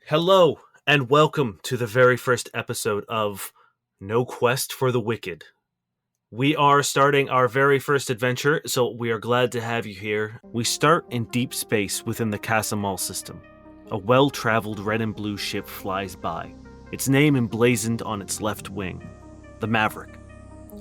Hello, and welcome to the very first episode of No Quest for the Wicked. We are starting our very first adventure, so we are glad to have you here. We start in deep space within the Casa-Mal system. A well-traveled red and blue ship flies by, its name emblazoned on its left wing, the Maverick.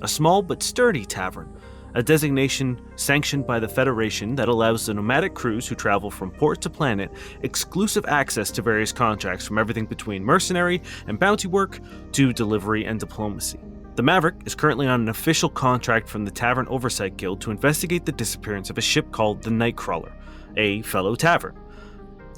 A small but sturdy tavern, a designation sanctioned by the Federation that allows the nomadic crews who travel from port to planet exclusive access to various contracts from everything between mercenary and bounty work to delivery and diplomacy. The Maverick is currently on an official contract from the Tavern Oversight Guild to investigate the disappearance of a ship called the Nightcrawler, a fellow tavern.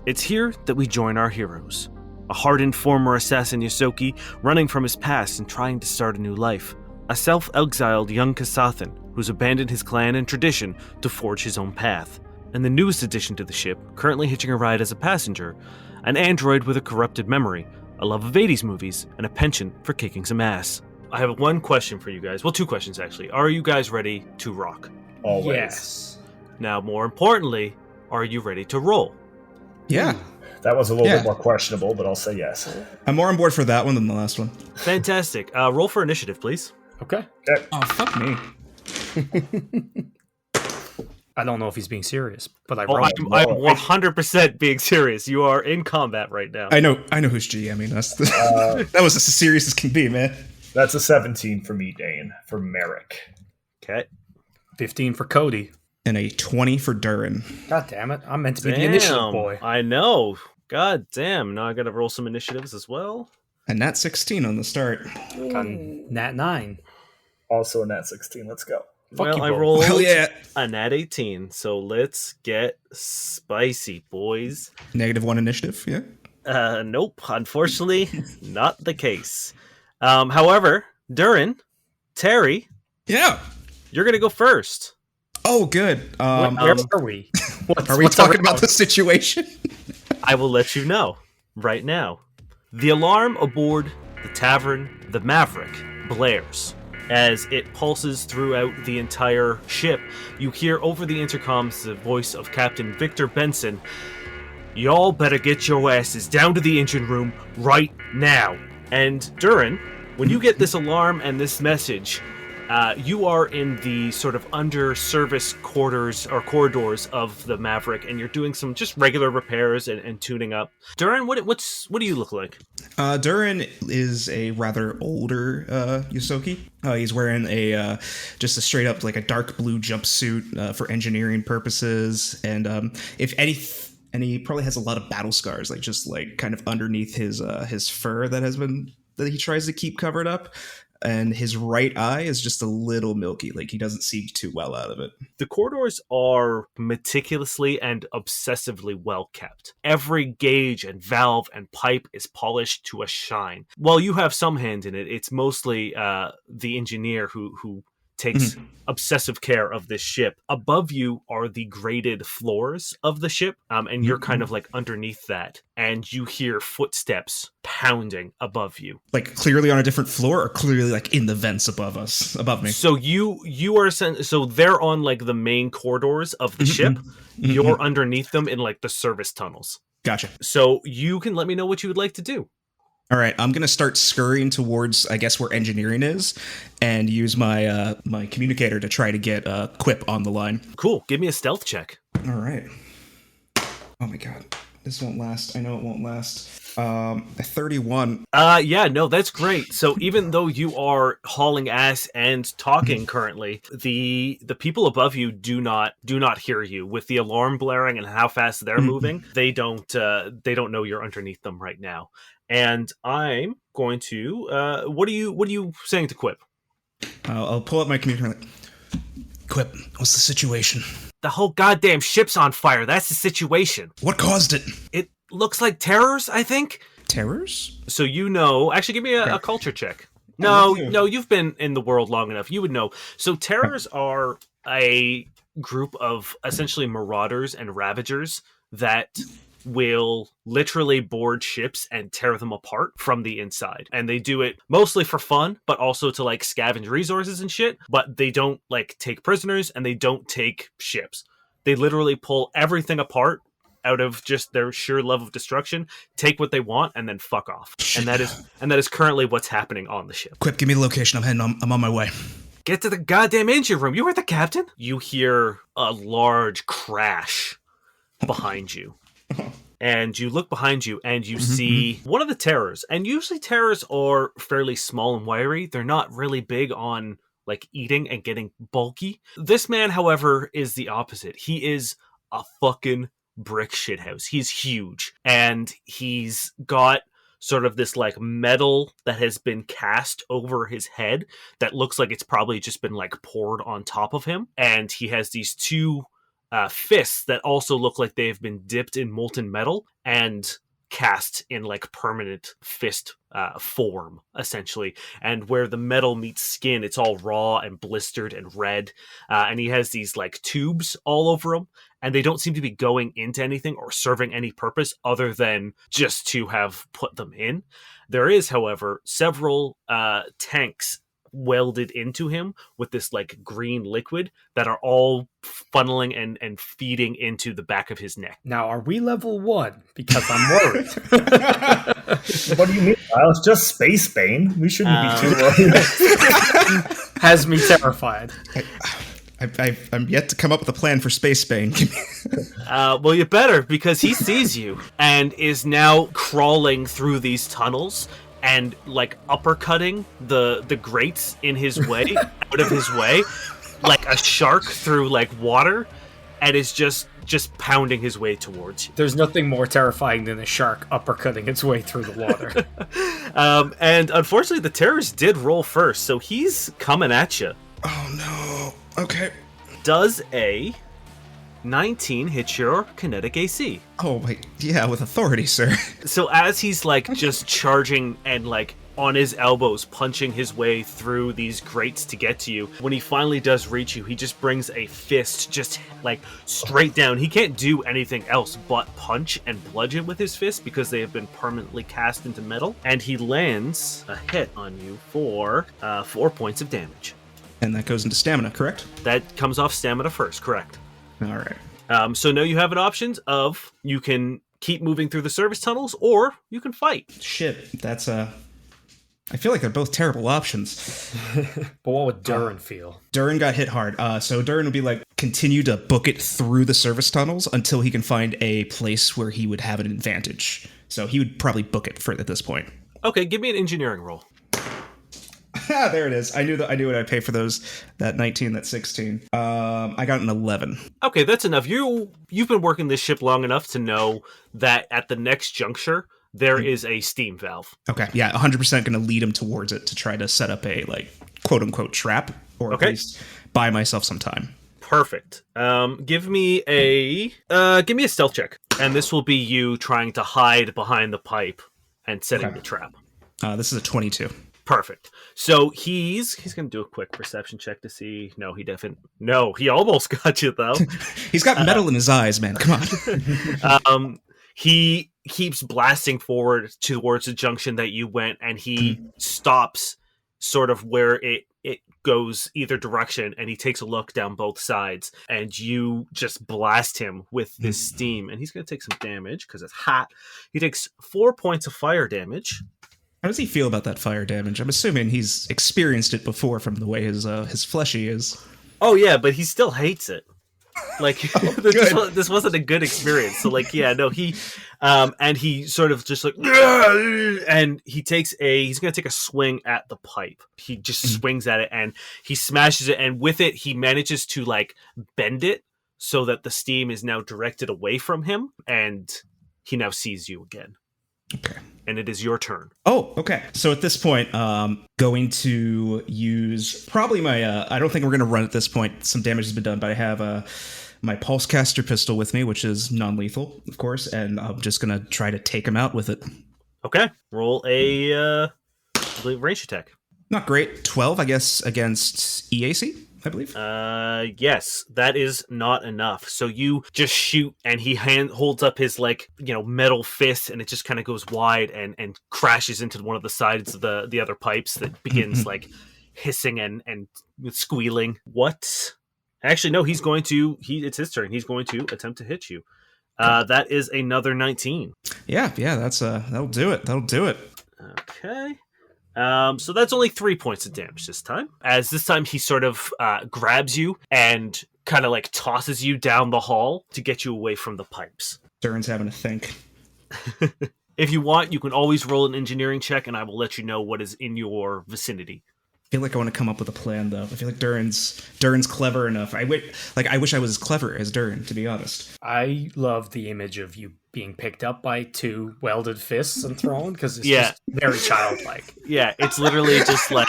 It's here that we join our heroes. A hardened former assassin Josquin running from his past and trying to start a new life. A self-exiled young Kasathan who's abandoned his clan and tradition to forge his own path. And the newest addition to the ship, currently hitching a ride as a passenger, an android with a corrupted memory, a love of 80s movies, and a penchant for kicking some ass. I have one question for you guys. Well, two questions actually. Are you guys ready to rock? Always. Yes. Now, more importantly, are you ready to roll? Yeah. That was a little bit more questionable, but I'll say yes. I'm more on board for that one than the last one. Fantastic. Roll for initiative, please. Okay. Oh, fuck me. I don't know if he's being serious, but I'm I'm 100% being serious. You are in combat right now. I know who's GMing. That was as serious as can be, man. That's a 17 for me, Dane, for Merrick. Okay. 15 for Cody. And a 20 for Durrin. God damn it. I'm meant to be the initiative boy. I know. God damn. Now I gotta roll some initiatives as well. And that's 16 on the start. Got nat 9. Also a nat 16. Let's go. Well, I rolled yeah. a nat 18, so let's get spicy, boys. -1 initiative, yeah? Nope. Unfortunately, not the case. However, Durrin, Terry, Yeah. you're gonna go first. Oh, good. Where are we? Are we talking about the situation? I will let you know right now. The alarm aboard the tavern, the Maverick, blares. As it pulses throughout the entire ship, you hear over the intercoms the voice of Captain Victor Benson. Y'all better get your asses down to the engine room right now. And Durrin, when you get this alarm and this message, you are in the sort of under-service quarters or corridors of the Maverick, and you're doing some just regular repairs and tuning up. Durrin, what do you look like? Durrin is a rather older Josquin. He's wearing just a straight up like a dark blue jumpsuit for engineering purposes, and and he probably has a lot of battle scars, like just like kind of underneath his fur that he tries to keep covered up. And his right eye is just a little milky, like he doesn't see too well out of it. The corridors are meticulously and obsessively well kept. Every gauge and valve and pipe is polished to a shine. While you have some hand in it, it's mostly the engineer who takes obsessive care of this ship. Above you are the graded floors of the ship, and you're kind of like underneath that, and you hear footsteps pounding above you. Like clearly on a different floor, or clearly like in the vents above me. So you are so they're on like the main corridors of the ship. You're underneath them in like the service tunnels. Gotcha. So you can let me know what you would like to do. All right, I'm going to start scurrying towards, I guess, where engineering is, and use my my communicator to try to get Quip on the line. Cool. Give me a stealth check. All right. Oh my god. This won't last. I know it won't last. A 31. Yeah, no, that's great. So even though you are hauling ass and talking currently, the people above you do not hear you. With the alarm blaring and how fast they're moving, they don't know you're underneath them right now. And I'm going to what are you saying to Quip? I'll pull up my communicator. Quip, what's the situation? The whole goddamn ship's on fire. That's the situation. What caused it? It looks like terrors, I think. Terrors? So actually give me a culture check. No, you've been in the world long enough. You would know. So terrors are a group of essentially marauders and ravagers that will literally board ships and tear them apart from the inside. And they do it mostly for fun, but also to like scavenge resources and shit. But they don't like take prisoners and they don't take ships. They literally pull everything apart out of just their sheer love of destruction, take what they want, and then fuck off. And that is currently what's happening on the ship. Quip, give me the location. I'm on my way. Get to the goddamn engine room. You were the captain. You hear a large crash behind you. And you look behind you and you see one of the terrors. And usually terrors are fairly small and wiry. They're not really big on like eating and getting bulky. This man, however, is the opposite. He is a fucking brick shithouse. He's huge. And he's got sort of this like metal that has been cast over his head that looks like it's probably just been like poured on top of him. And he has these two fists that also look like they've been dipped in molten metal and cast in like permanent fist form, essentially. And where the metal meets skin, it's all raw and blistered and red. And he has these like tubes all over him, and they don't seem to be going into anything or serving any purpose other than just to have put them in. There is, however, several tanks welded into him with this like green liquid that are all funneling and feeding into the back of his neck. Now, are we level 1? Because I'm worried. What do you mean? Well, it's just Space Bane. We shouldn't be too worried. Has me terrified. I'm yet to come up with a plan for Space Bane. Well, you better, because he sees you and is now crawling through these tunnels and like uppercutting the grates in his way, out of his way, like a shark through like water, and is just pounding his way towards you. There's nothing more terrifying than a shark uppercutting its way through the water. And unfortunately, the terrorist did roll first, so he's coming at you. Oh no. Okay. Does a 19 hit your kinetic AC? Oh my, yeah, with authority, sir. So as he's like just charging and like on his elbows punching his way through these grates to get to you, when he finally does reach you, he just brings a fist just like straight down. He can't do anything else but punch and bludgeon with his fist because they have been permanently cast into metal, and he lands a hit on you for 4 points of damage. And that goes into stamina, correct? That comes off stamina first, correct. All right. So now you have an option of you can keep moving through the service tunnels, or you can fight. Shit, that's I feel like they're both terrible options. But what would Durrin feel? Durrin got hit hard. So Durrin would be like, continue to book it through the service tunnels until he can find a place where he would have an advantage. So he would probably book it at this point. Okay, give me an engineering roll. There it is. I knew what I'd pay for those. That 19, that 16. I got an 11. Okay, that's enough. You've been working this ship long enough to know that at the next juncture, there is a steam valve. Okay, yeah, 100% going to lead him towards it to try to set up a, like, quote-unquote trap, or at least buy myself some time. Perfect. Give me a stealth check. And this will be you trying to hide behind the pipe and setting the trap. This is a 22. Perfect. So he's going to do a quick perception check to see. No, he almost got you though. He's got metal in his eyes, man. Come on. He keeps blasting forward towards the junction that you went, and he stops sort of where it goes either direction, and he takes a look down both sides, and you just blast him with this steam, and he's going to take some damage because it's hot. He takes 4 points of fire damage. How does he feel about that fire damage? I'm assuming he's experienced it before from the way his fleshy is. Oh yeah, but he still hates it. Like this wasn't a good experience. So like, yeah, no, he and he sort of just like, and he's going to take a swing at the pipe. He just swings at it and he smashes it, and with it he manages to like bend it so that the steam is now directed away from him, and he now sees you again. Okay. And it is your turn. Oh, okay. So at this point, going to use probably my, I don't think we're going to run at this point. Some damage has been done, but I have my pulsecaster pistol with me, which is non-lethal, of course, and I'm just going to try to take him out with it. Okay. Roll a range attack. Not great. 12, I guess, against EAC, I believe. Yes, that is not enough. So you just shoot, and he holds up his metal fist, and it just kind of goes wide and crashes into one of the sides of the other pipes that begins like hissing and squealing. What? Actually, no. It's his turn. He's going to attempt to hit you. That is another 19. Yeah, that'll do it. That'll do it. Okay. So that's only 3 points of damage this time. As this time he sort of grabs you and kind of like tosses you down the hall to get you away from the pipes. Durrin's having to think. If you want, you can always roll an engineering check, and I will let you know what is in your vicinity. I feel like I want to come up with a plan, though. I feel like Durrin's clever enough. I wish I was as clever as Durrin, to be honest. I love the image of you being picked up by 2 welded fists and thrown, because it's just very childlike. Yeah, it's literally just like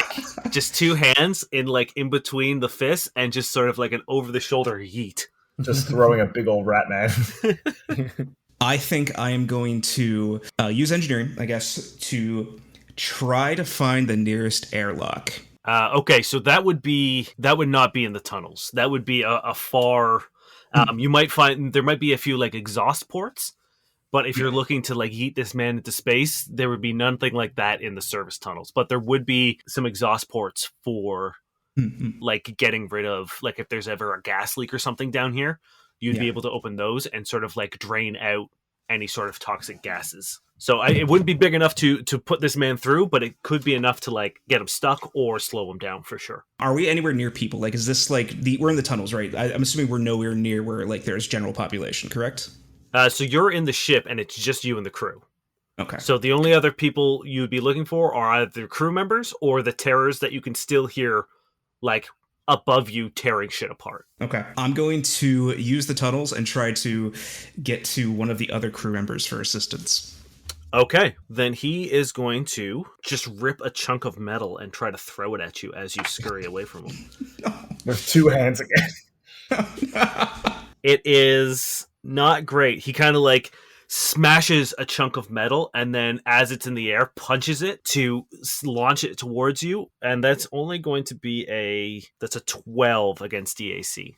just 2 hands in between the fists and just sort of like an over-the-shoulder yeet. Just throwing a big old rat man. I think I am going to use engineering, I guess, to try to find the nearest airlock. Okay, so that would not be in the tunnels. That would be a far. You might find there might be a few like exhaust ports, but if you're looking to like yeet this man into space, there would be nothing like that in the service tunnels. But there would be some exhaust ports for like getting rid of like if there's ever a gas leak or something down here, you'd be able to open those and sort of like drain out any sort of toxic gases. So it wouldn't be big enough to put this man through, but it could be enough to like get him stuck or slow him down for sure. Are we anywhere near people? Like, is this like we're in the tunnels, right? I'm assuming we're nowhere near where like there's general population, correct? So you're in the ship and it's just you and the crew. Okay. So the only other people you'd be looking for are either crew members or the terrors that you can still hear like above you tearing shit apart. Okay. I'm going to use the tunnels and try to get to one of the other crew members for assistance. Okay, then he is going to just rip a chunk of metal and try to throw it at you as you scurry away from him. With 2 hands again. It is not great. He kind of like smashes a chunk of metal and then as it's in the air, punches it to launch it towards you. And that's only going to be that's a 12 against EAC.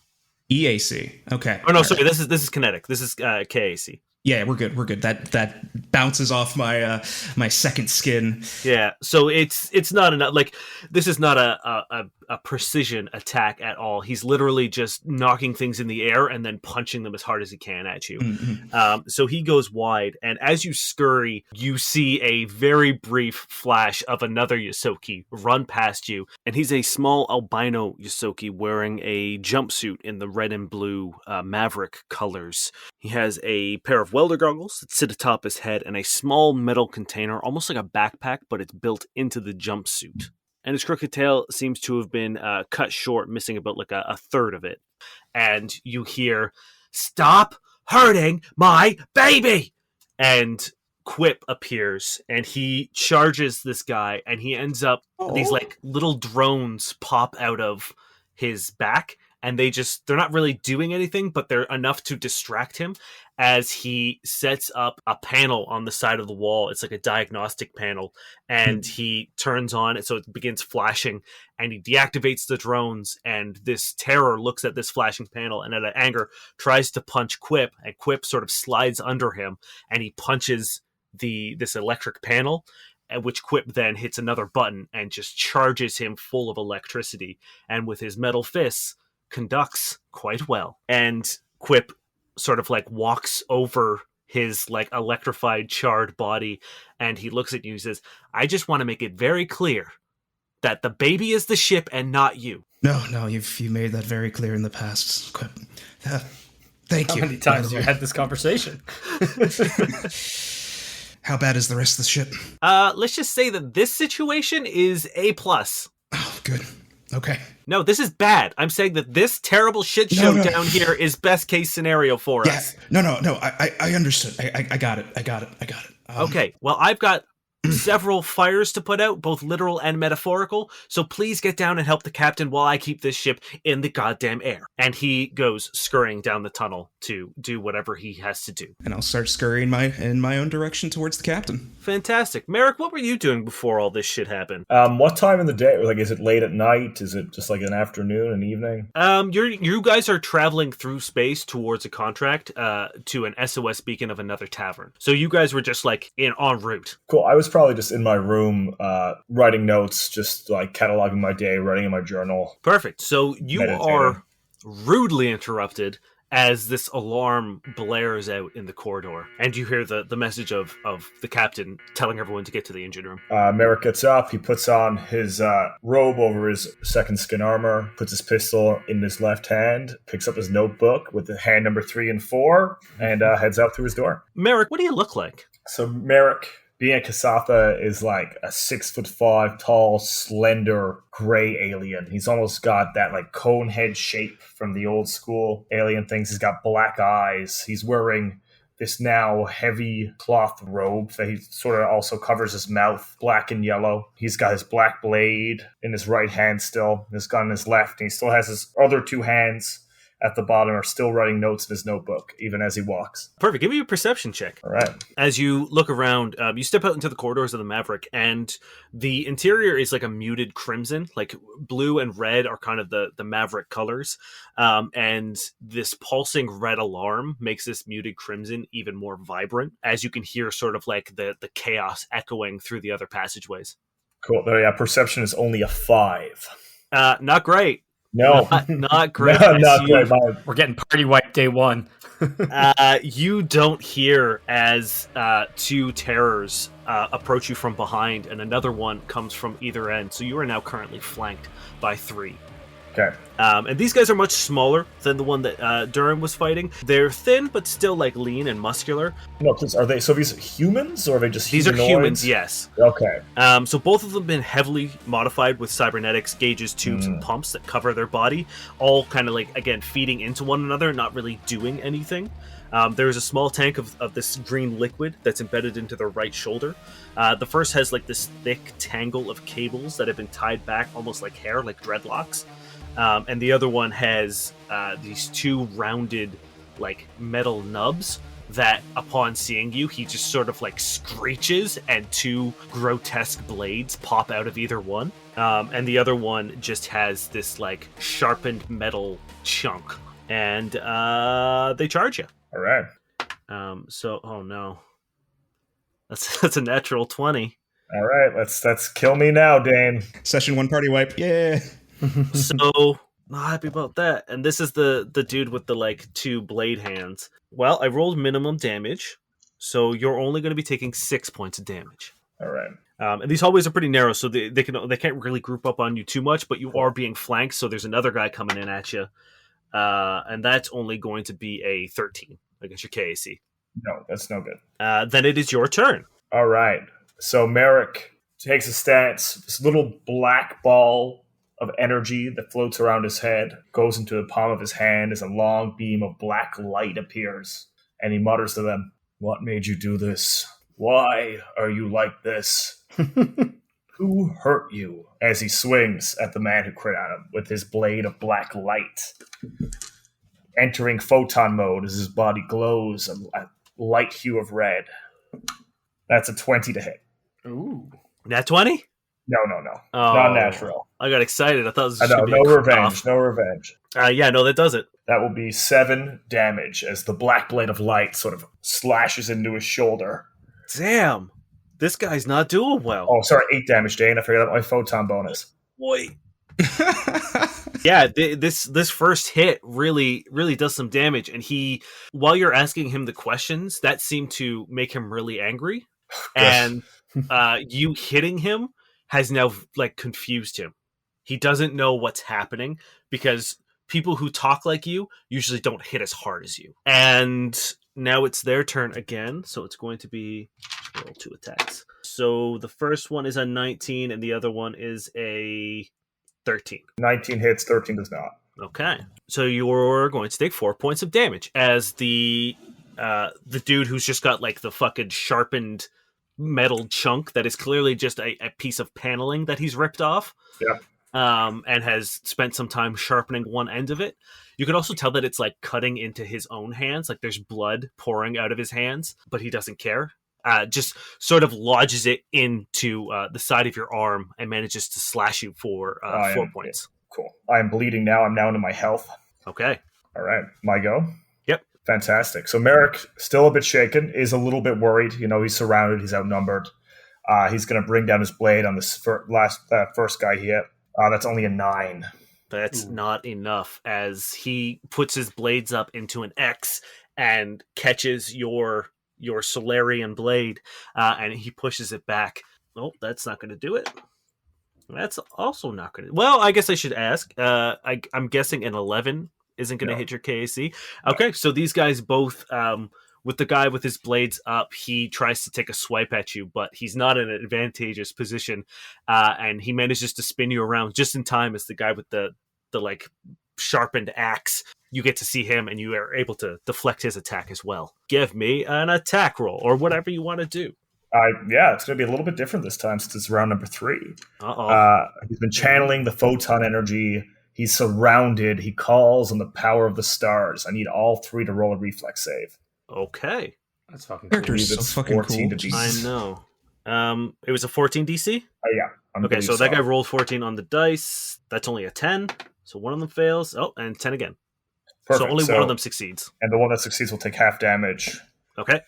EAC. Okay. Oh no, sorry. This is kinetic. This is KAC. Yeah, we're good. We're good. That bounces off my my second skin. Yeah, so it's not enough. Like this is not a precision attack at all. He's literally just knocking things in the air and then punching them as hard as he can at you. Mm-hmm. So he goes wide, and as you scurry, you see a very brief flash of another Ysoki run past you, and he's a small albino Ysoki wearing a jumpsuit in the red and blue Maverick colors. He has a pair of welder goggles that sit atop his head and a small metal container, almost like a backpack, but it's built into the jumpsuit. And his crooked tail seems to have been cut short, missing about like a third of it. And you hear, "Stop hurting my baby!" And Quip appears and he charges this guy and he ends up, these like little drones pop out of his back. And they're not really doing anything, but they're enough to distract him as he sets up a panel on the side of the wall. It's like a diagnostic panel, and he turns on it so it begins flashing, and he deactivates the drones, and this terror looks at this flashing panel, and out of anger tries to punch Quip, and Quip sort of slides under him, and he punches this electric panel, at which Quip then hits another button and just charges him full of electricity, and with his metal fists, conducts quite well. And Quip sort of like walks over his like electrified charred body and he looks at you and says, "I just want to make it very clear that the baby is the ship and not you." No, you've made that very clear in the past, Quip. Thank you. How many times have you had this conversation? How bad is the rest of the ship? Let's just say that this situation is A+. Oh, good. Okay. No, this is bad. I'm saying that this terrible shit show down here is best case scenario for us. No. I understood. I got it. Okay. Well, I've got several fires to put out, both literal and metaphorical. So please get down and help the captain while I keep this ship in the goddamn air. And he goes scurrying down the tunnel to do whatever he has to do. And I'll start scurrying in my own direction towards the captain. Fantastic. Merrick, what were you doing before all this shit happened? What time in the day? Like, is it late at night? Is it just like an afternoon, an evening? You guys are traveling through space towards a contract to an SOS beacon of another tavern. So you guys were just like en route. Cool. I was probably just in my room writing notes, just like cataloging my day, writing in my journal. Perfect. So you are rudely interrupted as this alarm blares out in the corridor, and you hear the message of the captain telling everyone to get to the engine room. Merrick gets up. He puts on his robe over his second skin armor, puts his pistol in his left hand, picks up his notebook with the hand number 3 and 4, and heads out through his door. Merrick, what do you look like? So Merrick, being a Kasatha, is like a 6'5" tall, slender, gray alien. He's almost got that like cone head shape from the old school alien things. He's got black eyes. He's wearing this now heavy cloth robe that he sort of also covers his mouth, black and yellow. He's got his black blade in his right hand still, his gun in his left, and he still has his other 2 hands at the bottom are still writing notes in his notebook, even as he walks. Perfect. Give me a perception check. All right. As you look around, you step out into the corridors of the Maverick, and the interior is like a muted crimson. Like blue and red are kind of the Maverick colors. And this pulsing red alarm makes this muted crimson even more vibrant, as you can hear sort of like the chaos echoing through the other passageways. Cool. Yeah, perception is only a 5. Not great. No. Not great. No, not great. We're getting party wiped day 1. You don't hear as 2 terrors approach you from behind, and another one comes from either end. So you are now currently flanked by 3. Okay. And these guys are much smaller than the one that Durrin was fighting. They're thin, but still like lean and muscular. No, are they? So these are humans, or are they just These humanoids? are humans, yes. Okay. So both of them have been heavily modified with cybernetics, gauges, tubes, and pumps that cover their body, all kind of like, again, feeding into one another, not really doing anything. There is a small tank of this green liquid that's embedded into their right shoulder. The first has like this thick tangle of cables that have been tied back almost like hair, like dreadlocks. And the other one has these 2 rounded like metal nubs that upon seeing you, he just sort of like screeches, and 2 grotesque blades pop out of either one. And the other one just has this like sharpened metal chunk, and they charge you. All right. Oh no, that's a natural 20. All right. Let's kill me now, Dane. Session 1 party wipe. Yeah. So not happy about that. And this is the dude with the like 2 blade hands. Well, I rolled minimum damage, so you're only going to be taking 6 points of damage. All right. And these hallways are pretty narrow, so they can't really group up on you too much, but you are being flanked, so there's another guy coming in at you. And that's only going to be a 13 against your KAC. No, that's no good. Then it is your turn. All right. So Merrick takes a stance. This little black ball of energy that floats around his head goes into the palm of his hand as a long beam of black light appears. And he mutters to them, "What made you do this? Why are you like this? Who hurt you?" As he swings at the man who crit at him with his blade of black light. Entering photon mode as his body glows a light hue of red. That's a 20 to hit. Ooh. Nat 20? No. Oh, Not natural. I got excited. I thought this was I know, going to be no a revenge. cook-off. No revenge. Yeah, no, that does it. That will be 7 damage as the black blade of light sort of slashes into his shoulder. Damn. This guy's not doing well. Oh, sorry, 8 damage, Dane. I forgot about my photon bonus. Boy. Yeah, this first hit really does some damage, and he, while you're asking him the questions, that seemed to make him really angry, and you hitting him has now like confused him. He doesn't know what's happening because people who talk like you usually don't hit as hard as you. And now it's their turn again, so it's going to be roll 2 attacks. So the first one is a 19, and the other one is a 13. 19 hits, 13 does not. Okay. So you're going to take 4 points of damage as the dude who's just got like the fucking sharpened metal chunk that is clearly just a piece of paneling that he's ripped off. Yeah. And has spent some time sharpening one end of it. You can also tell that it's like cutting into his own hands, like there's blood pouring out of his hands, but he doesn't care. Just sort of lodges it into the side of your arm and manages to slash you for 4 points. Cool. I am bleeding now. I'm now into my health. Okay. All right. My go? Yep. Fantastic. So Merrick, still a bit shaken, is a little bit worried. You know, he's surrounded. He's outnumbered. He's going to bring down his blade on this first guy he hit. That's only a 9. That's not enough, as he puts his blades up into an X and catches your Solarian blade, and he pushes it back. Oh, that's not going to do it. That's also not going to... Well, I guess I should ask. I'm guessing an 11 isn't going to hit your KAC. Okay, so these guys both... with the guy with his blades up, he tries to take a swipe at you, but he's not in an advantageous position, and he manages to spin you around just in time as the guy with the like sharpened axe. You get to see him, and you are able to deflect his attack as well. Give me an attack roll, or whatever you want to do. It's going to be a little bit different this time since it's round number 3. He's been channeling the photon energy. He's surrounded. He calls on the power of the stars. I need all 3 to roll a reflex save. Okay. That's fucking cool. Character's so fucking cool. I know. It was a 14 DC? Yeah. Okay, so that guy rolled 14 on the dice. That's only a 10. So one of them fails. Oh, and 10 again. Perfect. So only one of them succeeds. And the one that succeeds will take half damage. Okay.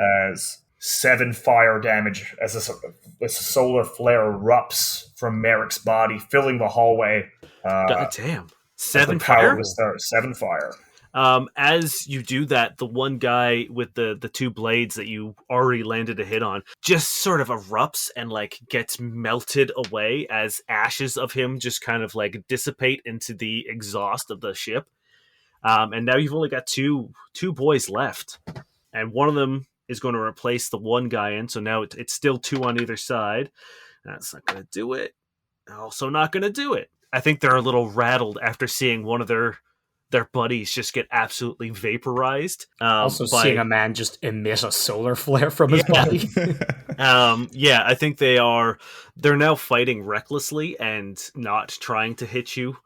As 7 fire damage as a solar flare erupts from Merrick's body, filling the hallway. God damn. 7 fire? 7 fire. As you do that, the one guy with the 2 blades that you already landed a hit on just sort of erupts and like gets melted away as ashes of him just kind of like dissipate into the exhaust of the ship. And now you've only got two boys left, and one of them is going to replace the one guy in. So now it's still 2 on either side. That's not going to do it. Also not going to do it. I think they're a little rattled after seeing one of their buddies just get absolutely vaporized. Seeing a man just emit a solar flare from his body. I think they're now fighting recklessly and not trying to hit you.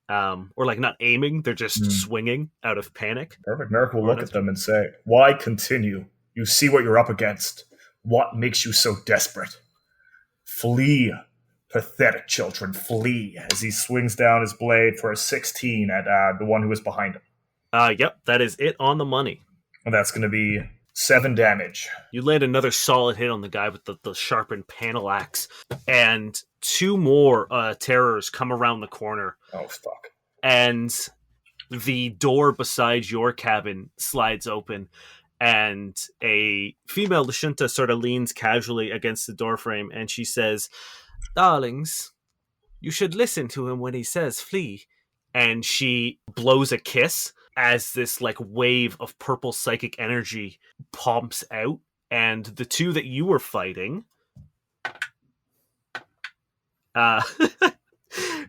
Or like not aiming, they're just swinging out of panic. Perfect. Merrick will look at them and say, "Why continue? You see what you're up against. What makes you so desperate? Flee, pathetic children, flee," as he swings down his blade for a 16 at the one who was behind him. Yep, that is it on the money. And that's going to be 7 damage. You land another solid hit on the guy with the sharpened panel axe, and 2 more terrors come around the corner. Oh, fuck. And the door beside your cabin slides open, and a female Lashunta sort of leans casually against the doorframe, and she says, "Darlings, you should listen to him when he says flee." And she blows a kiss as this like wave of purple psychic energy pumps out, and the 2 that you were fighting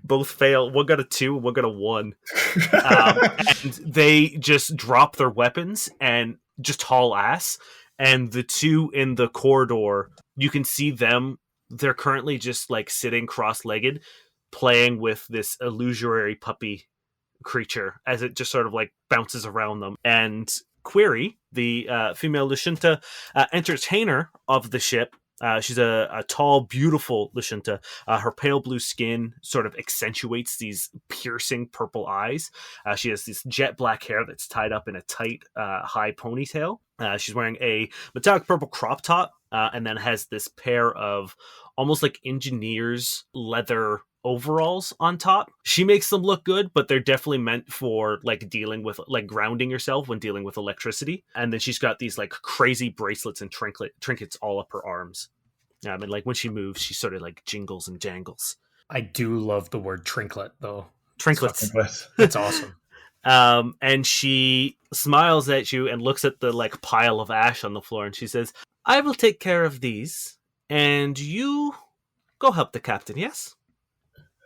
both fail. One got a 2, one got a 1. And they just drop their weapons and just haul ass. And the 2 in the corridor, you can see them. They're currently just like sitting cross-legged, playing with this illusory puppy creature as it just sort of like bounces around them. And Query, the female Lashunta, entertainer of the ship. She's a tall, beautiful Lashunta. Her pale blue skin sort of accentuates these piercing purple eyes. She has this jet black hair that's tied up in a tight, high ponytail. She's wearing a metallic purple crop top, and then has this pair of almost like engineer's leather overalls on top. She makes them look good, but they're definitely meant for like dealing with like grounding yourself when dealing with electricity. And then she's got these like crazy bracelets and trinkets all up her arms. And like when she moves, she sort of like jingles and jangles. I do love the word trinklet though. Trinklets. That's awesome. And she smiles at you and looks at the like pile of ash on the floor, and she says, "I will take care of these, and you go help the captain, yes?"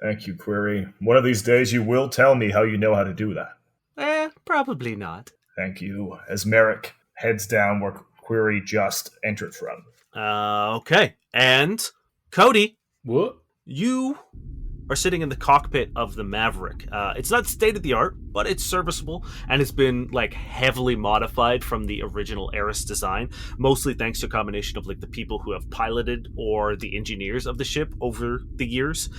Thank you, Query. One of these days you will tell me how you know how to do that. Probably not. Thank you. As Merrick heads down where Query just entered from. Okay. And Cody, what? You are sitting in the cockpit of the Maverick. It's not state of the art. but it's serviceable and it's been like heavily modified from the original Eris design, mostly thanks to a combination of like the people who have piloted or the engineers of the ship over the years.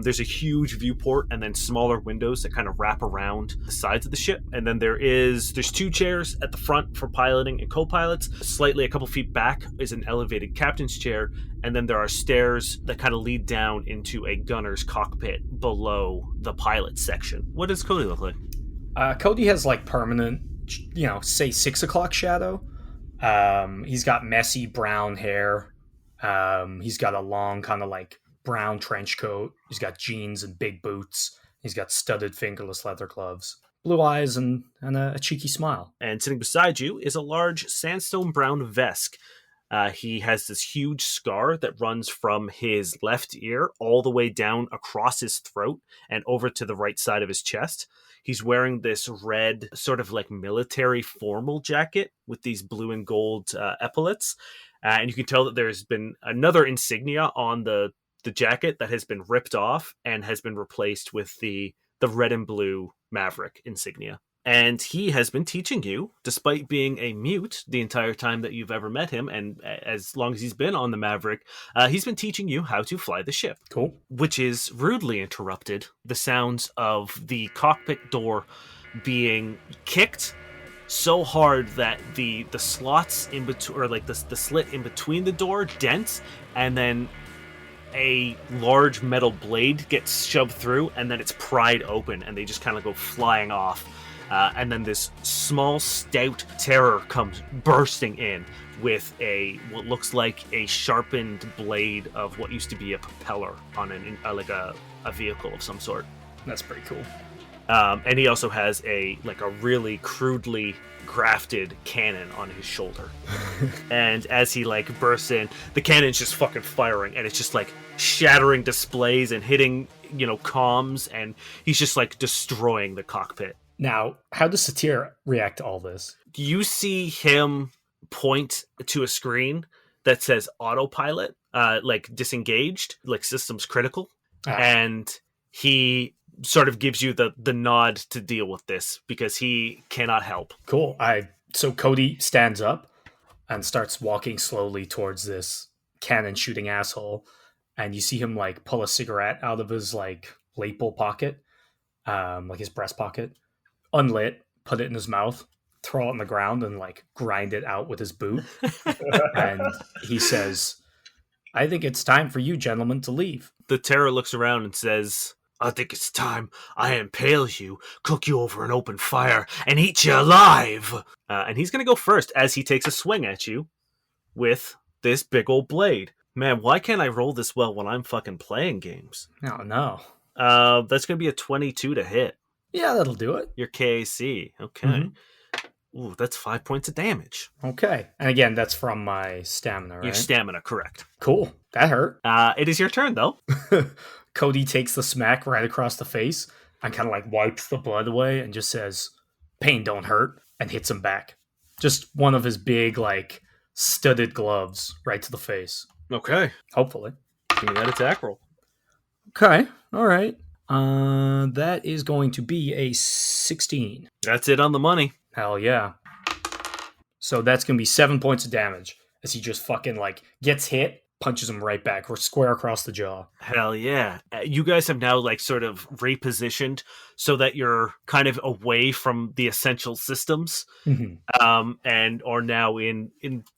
There's a huge viewport and then smaller windows that kind of wrap around the sides of the ship, and then there's 2 chairs at the front for piloting and co-pilots. Slightly a couple feet back is an elevated captain's chair, and then there are stairs that kind of lead down into a gunner's cockpit below the pilot section. What does Cody look like? Cody has like permanent, say 6 o'clock shadow. He's got messy brown hair. He's got a long kind of like brown trench coat. He's got jeans and big boots. He's got studded fingerless leather gloves, blue eyes, and a cheeky smile. And sitting beside you is a large sandstone brown Vesk. He has this huge scar that runs from his left ear all the way down across his throat and over to the right side of his chest. He's wearing this red sort of like military formal jacket with these blue and gold epaulets. And you can tell that there's been another insignia on the jacket that has been ripped off and has been replaced with the red and blue Maverick insignia. And he has been teaching you, despite being a mute the entire time that you've ever met him, and as long as he's been on the Maverick, he's been teaching you how to fly the ship. Cool. Which is rudely interrupted. The sounds of the cockpit door being kicked so hard that the slots in between, or like the slit in between the door dents, and then a large metal blade gets shoved through, and then it's pried open, and they just kind of go flying off. And then this small, stout terror comes bursting in with what looks like a sharpened blade of what used to be a propeller on a vehicle of some sort. That's pretty cool. And he also has a really crudely grafted cannon on his shoulder. And as he bursts in, the cannon's just fucking firing, and it's just shattering displays and hitting comms, and he's just destroying the cockpit. Now, how does Satir react to all this? You see him point to a screen that says autopilot, disengaged, systems critical, and he sort of gives you the nod to deal with this because he cannot help. Cool. So Cody stands up and starts walking slowly towards this cannon shooting asshole, and you see him pull a cigarette out of his lapel pocket, his breast pocket, unlit, put it in his mouth, throw it on the ground, and grind it out with his boot. And he says, "I think it's time for you gentlemen to leave." The terror looks around and says, "I think it's time I impale you, cook you over an open fire, and eat you alive." And he's going to go first as he takes a swing at you with this big old blade. Man, why can't I roll this well when I'm fucking playing games? Oh, no. That's going to be a 22 to hit. Yeah, that'll do it. Your KAC. Okay. Mm-hmm. Ooh, that's 5 points of damage. Okay. And again, that's from my stamina, right? Your stamina, correct. Cool. That hurt. It is your turn, though. Cody takes the smack right across the face and kind of wipes the blood away and just says, "Pain don't hurt," and hits him back. Just one of his big, studded gloves right to the face. Okay. Hopefully. Give me that attack roll. Okay. All right. That is going to be a 16. That's it on the money. Hell yeah. So that's going to be 7 points of damage as he just fucking gets hit, punches him right back. We're square across the jaw. Hell yeah. You guys have now sort of repositioned so that you're kind of away from the essential systems. Mm-hmm. And are now in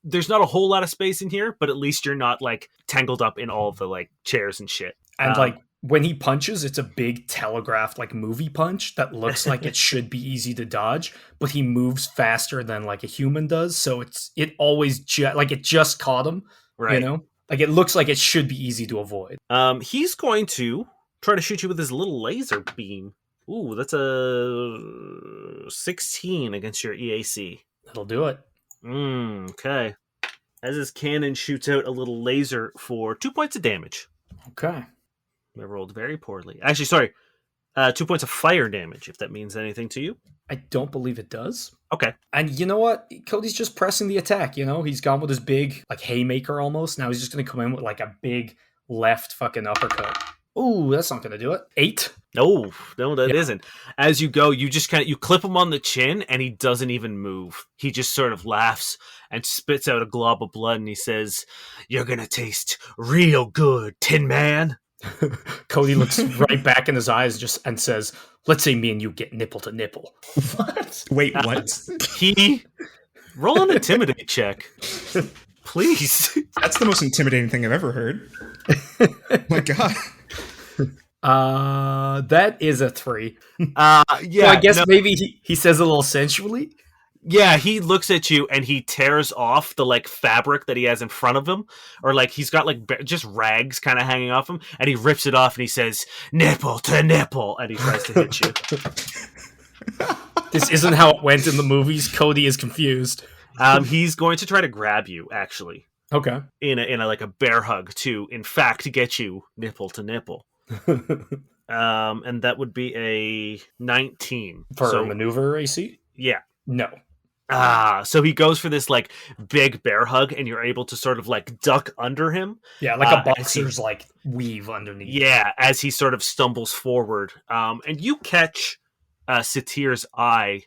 there's not a whole lot of space in here, but at least you're not tangled up in all of the chairs and shit. And when he punches, it's a big telegraphed movie punch that looks like it should be easy to dodge, but he moves faster than a human does, so it always it just caught him, right? It looks like it should be easy to avoid. He's going to try to shoot you with his little laser beam. Ooh, that's a 16 against your EAC. That'll do it. Okay. As his cannon shoots out a little laser for 2 points of damage. Okay. I rolled very poorly. Actually, sorry. 2 points of fire damage, if that means anything to you. I don't believe it does. Okay. And you know what? Cody's just pressing the attack, He's gone with his big, haymaker almost. Now he's just going to come in with, a big left fucking uppercut. Ooh, that's not gonna do it. 8. No, that Yeah. isn't. As you go, you just you clip him on the chin, and he doesn't even move. He just sort of laughs and spits out a glob of blood, and he says, "You're gonna taste real good, Tin Man." Cody looks right back in his eyes and says, "Let's say me and you get nipple to nipple." What? Wait, what? He roll an intimidate check, please. That's the most intimidating thing I've ever heard. My God. That is a 3. Yeah, So I guess maybe he says a little sensually. Yeah, he looks at you and he tears off the like fabric that he has in front of him, or like he's got like just rags kind of hanging off him, and he rips it off and he says, "Nipple to nipple," and he tries to hit you. This isn't how it went in the movies. Cody is confused. He's going to try to grab you, actually, Okay. in a like a bear hug to, in fact, get you nipple to nipple. And that would be a 19 For maneuver AC? Yeah. No. So he goes for this like big bear hug, and you're able to sort of like duck under him. Yeah, like a boxer's like weave underneath. Yeah, as he sort of stumbles forward. And you catch Satir's eye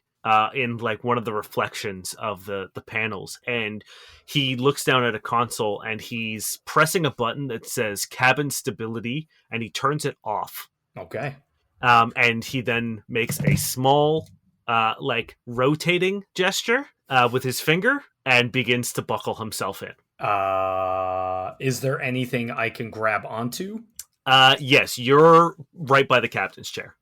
in like one of the reflections of the panels, and he looks down at a console and he's pressing a button that says cabin stability, and he turns it off. Okay. And he then makes a small like rotating gesture with his finger and begins to buckle himself in. Is there anything I can grab onto? Yes, you're right by the captain's chair.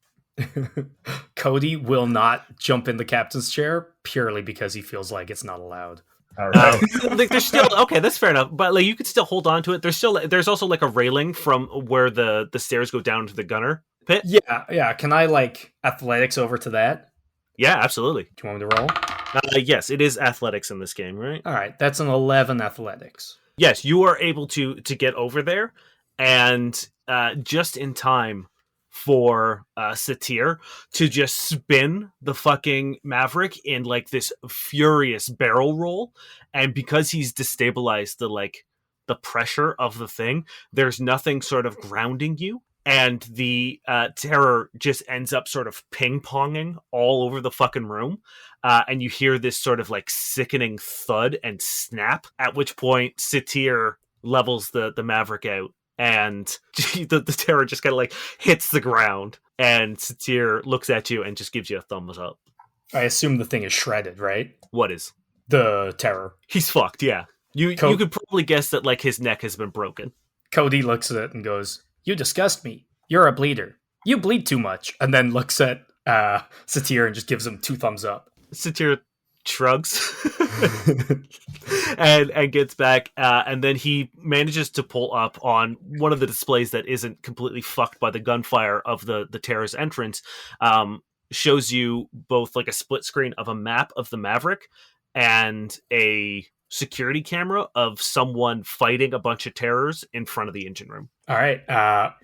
Cody will not jump in the captain's chair purely because he feels like it's not allowed. All right. Like there's still okay, that's fair enough. But like you could still hold on to it. There's also like a railing from where the stairs go down to the gunner pit. Yeah. Can I like athletics over to that? Yeah, absolutely. Do you want me to roll? Yes, it is athletics in this game, right? All right, that's an 11 athletics. Yes, you are able to get over there, and just in time for Satir to just spin the fucking Maverick in like this furious barrel roll, and because he's destabilized the pressure of the thing, there's nothing sort of grounding you. And the terror just ends up sort of ping-ponging all over the fucking room. And you hear this sort of like sickening thud and snap, at which point Satir levels the Maverick out. And the terror just kind of like hits the ground. And Satir looks at you and just gives you a thumbs up. I assume the thing is shredded, right? What is? The terror. He's fucked, yeah. You could probably guess that like his neck has been broken. Cody looks at it and goes, "You disgust me. You're a bleeder. You bleed too much." And then looks at Satir and just gives him 2 thumbs up. Satir shrugs and gets back, and then he manages to pull up on one of the displays that isn't completely fucked by the gunfire of the terror's entrance. Shows you both like a split screen of a map of the Maverick and a security camera of someone fighting a bunch of terrors in front of the engine room. All right.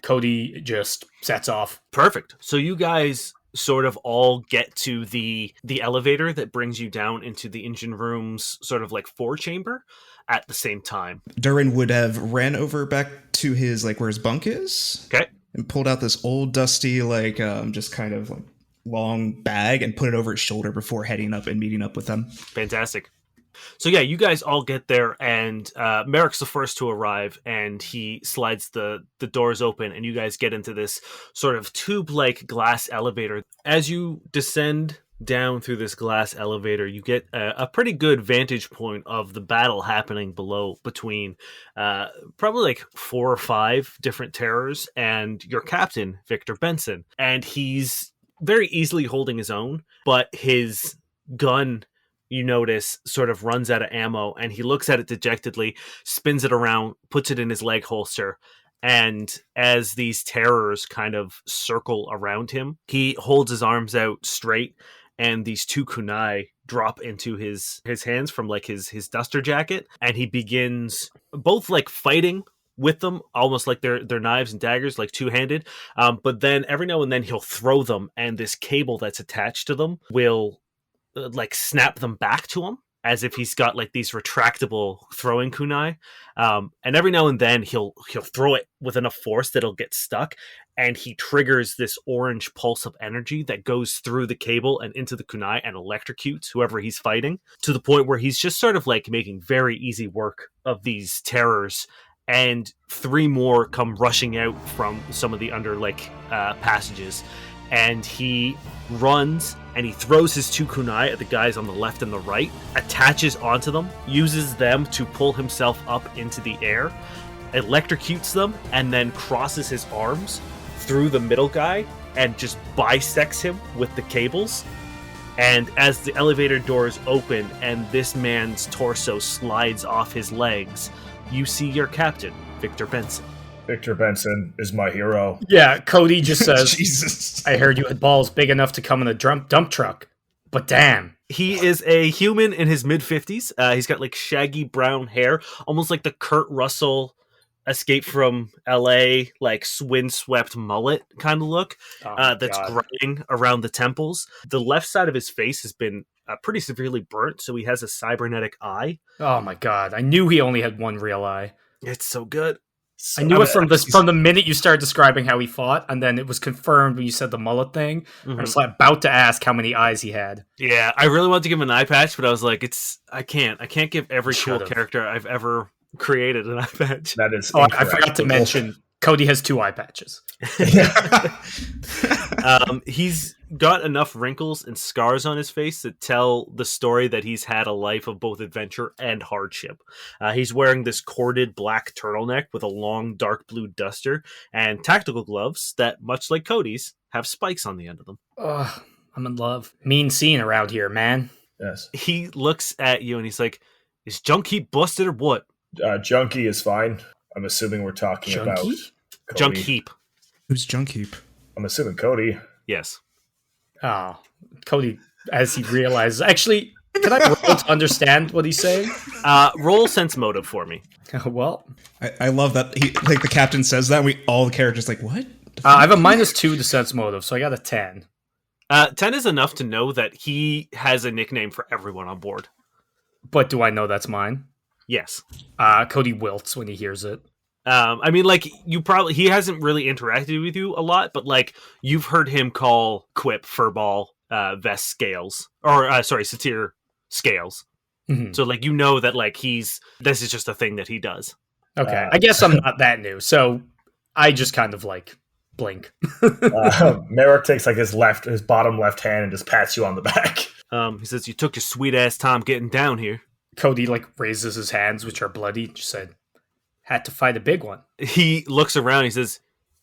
Cody just sets off. Perfect. So you guys sort of all get to the elevator that brings you down into the engine room's sort of like forechamber at the same time. Durrin would have ran over back to his like where his bunk is. Okay. And pulled out this old dusty like just kind of like long bag and put it over his shoulder before heading up and meeting up with them. Fantastic. So yeah, you guys all get there, and Merrick's the first to arrive, and he slides the doors open, and you guys get into this sort of tube-like glass elevator. As you descend down through this glass elevator, you get a pretty good vantage point of the battle happening below between probably like 4 or 5 different terrors and your captain, Victor Benson. And he's very easily holding his own, but his gun, you notice, sort of runs out of ammo, and he looks at it dejectedly, spins it around, puts it in his leg holster, and as these terrors kind of circle around him, he holds his arms out straight, and these 2 kunai drop into his hands from like his duster jacket, and he begins both like fighting with them, almost like they're knives and daggers, like 2-handed, but then every now and then he'll throw them, and this cable that's attached to them will like snap them back to him, as if he's got like these retractable throwing kunai. And every now and then he'll throw it with enough force that it'll get stuck, and he triggers this orange pulse of energy that goes through the cable and into the kunai and electrocutes whoever he's fighting, to the point where he's just sort of like making very easy work of these terrors. And 3 more come rushing out from some of the under passages, and he runs and he throws his 2 kunai at the guys on the left and the right, attaches onto them, uses them to pull himself up into the air, electrocutes them, and then crosses his arms through the middle guy and just bisects him with the cables. And as the elevator doors open and this man's torso slides off his legs, you see your captain, Victor Benson. Victor Benson is my hero. Yeah, Cody just says, Jesus. I heard you had balls big enough to come in a dump truck, but damn. He is a human in his mid-50s. He's got like shaggy brown hair, almost like the Kurt Russell Escape from LA, like windswept mullet kind of look that's graying around the temples. The left side of his face has been pretty severely burnt, so he has a cybernetic eye. Oh my god, I knew he only had one real eye. It's so good. I knew it from the minute you started describing how he fought, and then it was confirmed when you said the mullet thing. Mm-hmm. I was like about to ask how many eyes he had. Yeah, I really wanted to give him an eye patch, but I was like, I can't give every cool character I've ever created an eye patch. That is I forgot to mention Cody has 2 eye patches. He's got enough wrinkles and scars on his face that tell the story that he's had a life of both adventure and hardship. He's wearing this corded black turtleneck with a long dark blue duster and tactical gloves that, much like Cody's, have spikes on the end of them. Ugh, I'm in love. Mean scene around here, man. Yes. He looks at you and he's like, is Junkie busted or what? Junkie is fine. I'm assuming we're talking about Cody. Junk Heap. Who's Junk Heap? I'm assuming Cody. Yes. Oh, Cody, as he realizes, actually, can I roll to understand what he's saying? Roll sense motive for me. Well, I love that he like the captain says that. All the characters like what? I have a -2 to sense motive, so I got a 10. 10 is enough to know that he has a nickname for everyone on board. But do I know that's mine? Yes. Cody wilts when he hears it. I mean, like, he hasn't really interacted with you a lot, but, like, you've heard him call Quip, Furball, Vest Scales. Or, Satyr Scales. Mm-hmm. So, like, you know that, like, this is just a thing that he does. Okay, I guess I'm not that new, so I just kind of, like, blink. Merrick takes, like, his bottom left hand and just pats you on the back. He says, you took your sweet-ass time getting down here. Cody, like, raises his hands, which are bloody, just said, had to fight a big one. He looks around, he says,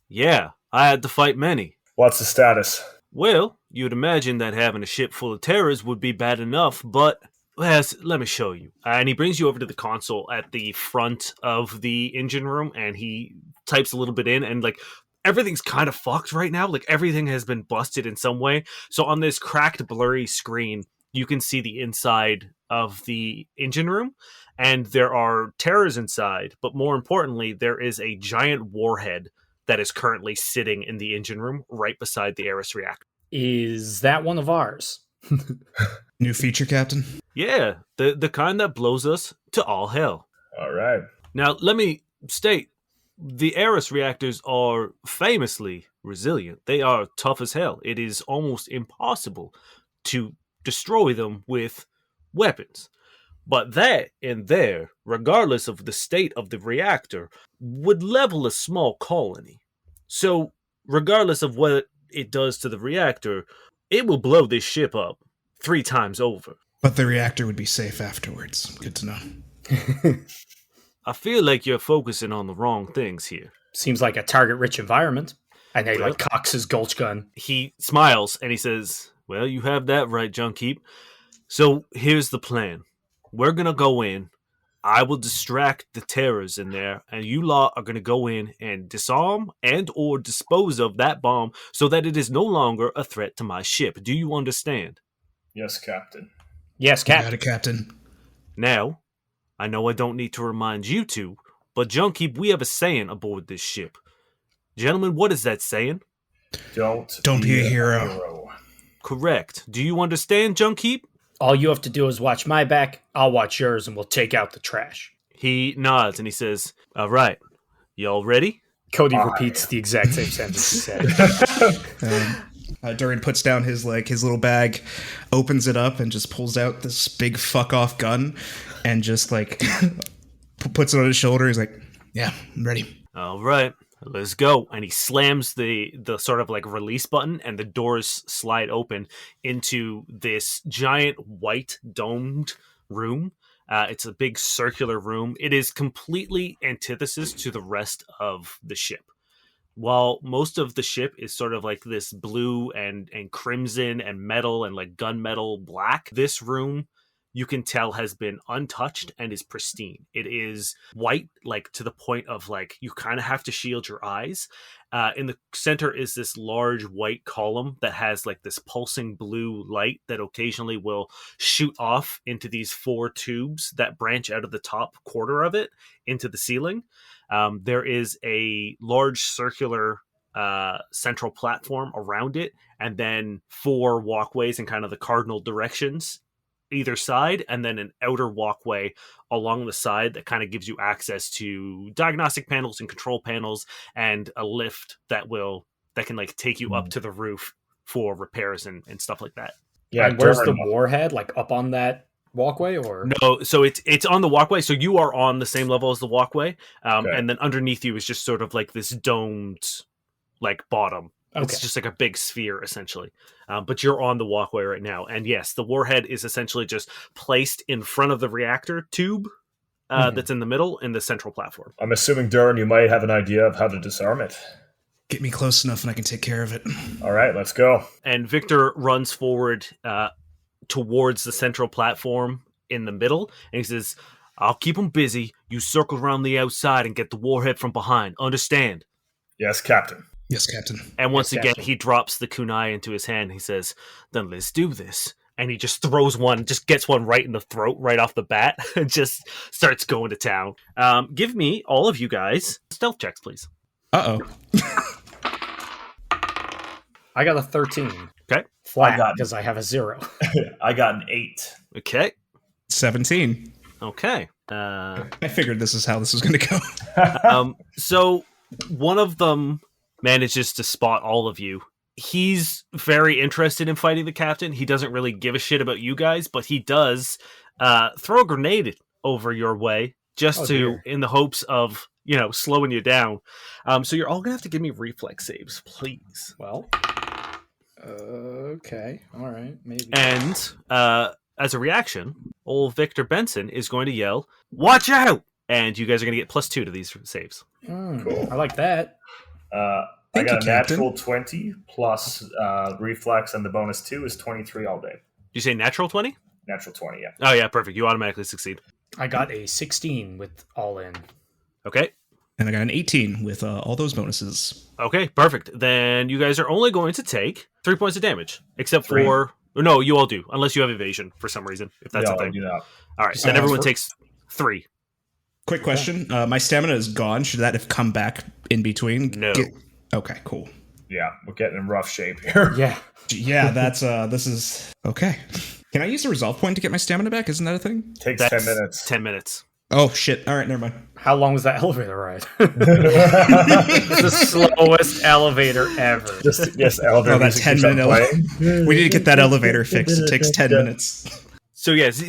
yeah, I had to fight many. What's the status? Well, you'd imagine that having a ship full of terrors would be bad enough, but let me show you. And he brings you over to the console at the front of the engine room, and he types a little bit in, and, like, everything's kind of fucked right now. Like, everything has been busted in some way. So on this cracked, blurry screen, you can see the inside of the engine room, and there are terrors inside, but more importantly, there is a giant warhead that is currently sitting in the engine room right beside the Ares reactor. Is that one of ours? New feature, Captain? Yeah, the kind that blows us to all hell. All right. Now, let me state, the Ares reactors are famously resilient. They are tough as hell. It is almost impossible to destroy them with weapons. But that in there, regardless of the state of the reactor, would level a small colony. So, regardless of what it does to the reactor, it will blow this ship up 3 times over. But the reactor would be safe afterwards. Good to know. I feel like you're focusing on the wrong things here. Seems like a target-rich environment. And he, like, cocks his gulch gun. He smiles and he says, well, you have that right, Junkeep. So, here's the plan. We're going to go in. I will distract the terrors in there, and you lot are going to go in and disarm and or dispose of that bomb so that it is no longer a threat to my ship. Do you understand? Yes, Captain. Yes, Captain. Got it, Captain. Now, I know I don't need to remind you two, but Junkeep, we have a saying aboard this ship. Gentlemen, what is that saying? Don't be a hero. Correct. Do you understand, Junkeep? All you have to do is watch my back, I'll watch yours, and we'll take out the trash. He nods and he says, all right, y'all ready? Cody repeats the exact same sentence he said. Durrin puts down his little bag, opens it up, and just pulls out this big fuck off gun, and just like puts it on his shoulder. He's like, "Yeah, I'm ready." All right, let's go. And he slams the sort of like release button, and the doors slide open into this giant white domed room. It's a big circular room. It is completely antithesis to the rest of the ship. While most of the ship is sort of like this blue and crimson and metal and like gunmetal black, this room you can tell has been untouched and is pristine. It is white, like to the point of like you kind of have to shield your eyes. In the center is this large white column that has like this pulsing blue light that occasionally will shoot off into these 4 tubes that branch out of the top quarter of it into the ceiling. There is a large circular central platform around it, and then 4 walkways in kind of the cardinal directions either side, and then an outer walkway along the side that kind of gives you access to diagnostic panels and control panels and a lift that can like take you up to the roof for repairs and stuff like that. Yeah, and where's the warhead? Like up on that walkway, or no? So it's on the walkway. So you are on the same level as the walkway, and then underneath you is just sort of like this domed, like bottom. Okay. It's just like a big sphere, essentially. But you're on the walkway right now. And yes, the warhead is essentially just placed in front of the reactor tube that's in the middle in the central platform. I'm assuming, Durrin, you might have an idea of how to disarm it. Get me close enough and I can take care of it. All right, let's go. And Victor runs forward towards the central platform in the middle. And he says, I'll keep them busy. You circle around the outside and get the warhead from behind. Understand? Yes, Captain. Yes, Captain. And once again, he drops the kunai into his hand. He says, then let's do this. And he just throws one, just gets one right in the throat right off the bat, and just starts going to town. Give me, all of you guys, stealth checks, please. Uh-oh. I got a 13. Okay. Flat, because I have a 0. I got an 8. Okay. 17. Okay. I figured this is how this was going to go. So one of them manages to spot all of you. He's very interested in fighting the captain. He doesn't really give a shit about you guys, but he does throw a grenade over your way just in the hopes of, slowing you down. So you're all going to have to give me reflex saves, please. Well, okay. All right. Maybe. And as a reaction, old Victor Benson is going to yell, "Watch out!" And you guys are going to get +2 to these saves. Cool. I like that. I got a natural 20 plus reflex, and the bonus 2 is 23 all day. Did you say natural 20? Natural 20, yeah. Oh, yeah, perfect. You automatically succeed. I got a 16 with all in. Okay. And I got an 18 with all those bonuses. Okay, perfect. Then you guys are only going to take 3 points of damage, except for... No, you all do, unless you have evasion for some reason, if that's a thing. I do not. All right, then everyone takes 3. Quick question. My stamina is gone. Should that have come back in between? No. Okay, cool. Yeah, we're getting in rough shape here. Yeah, that's, this is... Okay. Can I use a resolve point to get my stamina back? Isn't that a thing? Takes 10 minutes. 10 minutes. Oh, shit. All right, never mind. How long was that elevator ride? It's the slowest elevator ever. Elevator. Oh, that 10-minute elevator. We need to get that elevator fixed. It takes 10 minutes. So, yes,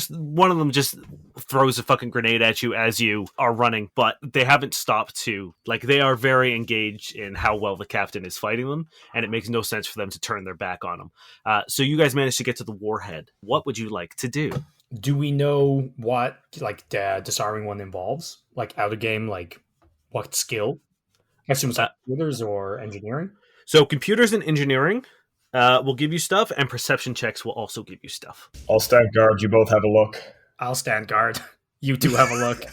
one of them just throws a fucking grenade at you as you are running, but they haven't stopped to, they are very engaged in how well the captain is fighting them, and it makes no sense for them to turn their back on him. So you guys managed to get to the warhead. What would you like to do? Do we know what, disarming one involves? Out of game, what skill? I assume it's computers or engineering? So computers and engineering will give you stuff, and perception checks will also give you stuff. I'll stand guard. You both have a look. I'll stand guard. You two have a look.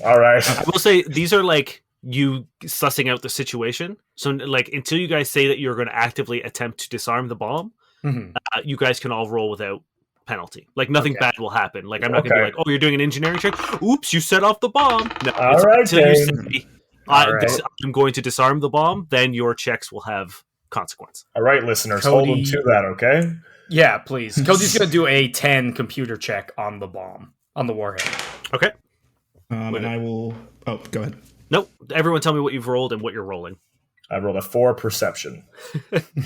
All right. I will say, these are you sussing out the situation. So until you guys say that you're going to actively attempt to disarm the bomb, you guys can all roll without penalty. Nothing bad will happen. I'm not going to be like, oh, you're doing an engineering check? Oops, you set off the bomb. No, all right, until you say, I'm going to disarm the bomb, then your checks will have consequence. All right, listeners, hold them to that, okay? Yeah, please. Cody's going to do a 10 computer check on the bomb, on the warhead. Okay. And I will... Oh, go ahead. Nope. Everyone tell me what you've rolled and what you're rolling. I rolled a 4 perception.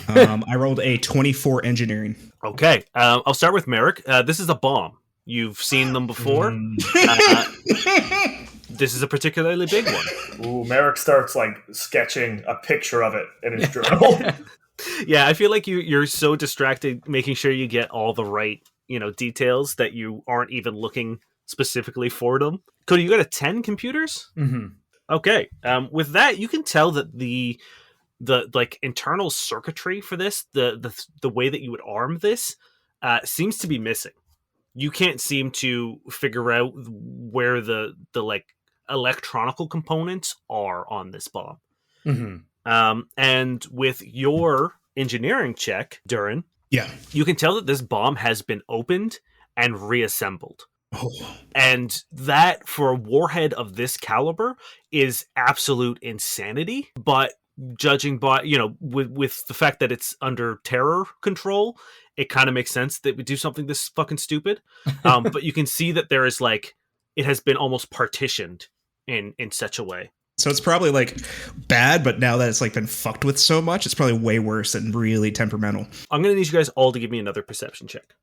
I rolled a 24 engineering. Okay. I'll start with Merrick. This is a bomb. You've seen them before. This is a particularly big one. Ooh, Merrick starts like sketching a picture of it in his journal. Yeah, I feel like you're so distracted making sure you get all the right, details that you aren't even looking specifically for them. Cody, you got a 10 computers? Mm-hmm. Okay. With that, you can tell that the like internal circuitry for this, the way that you would arm this, seems to be missing. You can't seem to figure out where the like electronical components are on this bomb. Mm-hmm. And with your engineering check, Durrin, you can tell that this bomb has been opened and reassembled. Oh. And that, for a warhead of this caliber, is absolute insanity. But judging by, with the fact that it's under terror control, it kind of makes sense that we do something this fucking stupid. But you can see that there is like, it has been almost partitioned in such a way. So it's probably like bad, but now that it's like been fucked with so much, it's probably way worse and really temperamental. I'm going to need you guys all to give me another perception check.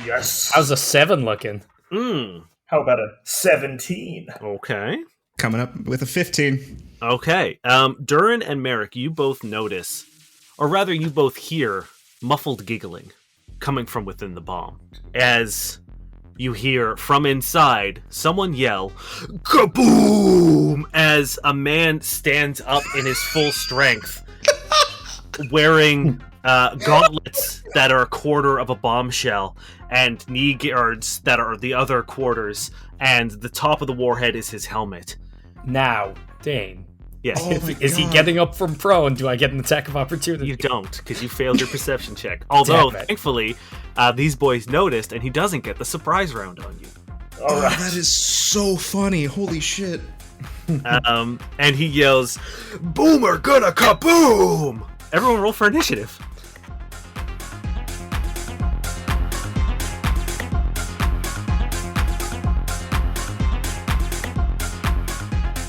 Yes. How's a 7 looking? How about a 17? Okay. Coming up with a 15. Okay. Durrin and Merrick, you both notice, or rather you both hear muffled giggling coming from within the bomb. As you hear from inside someone yell, "Kaboom!" as a man stands up in his full strength, wearing gauntlets that are a quarter of a bombshell and knee guards that are the other quarters, and the top of the warhead is his helmet. Now, Dane. Yes. Oh Is he getting up from prone? Do I get an attack of opportunity? You don't, because you failed your perception check. Although, thankfully, these boys noticed, and he doesn't get the surprise round on you. All right. That is so funny. Holy shit. And he yells, "Boomer gonna kaboom!" Everyone roll for initiative.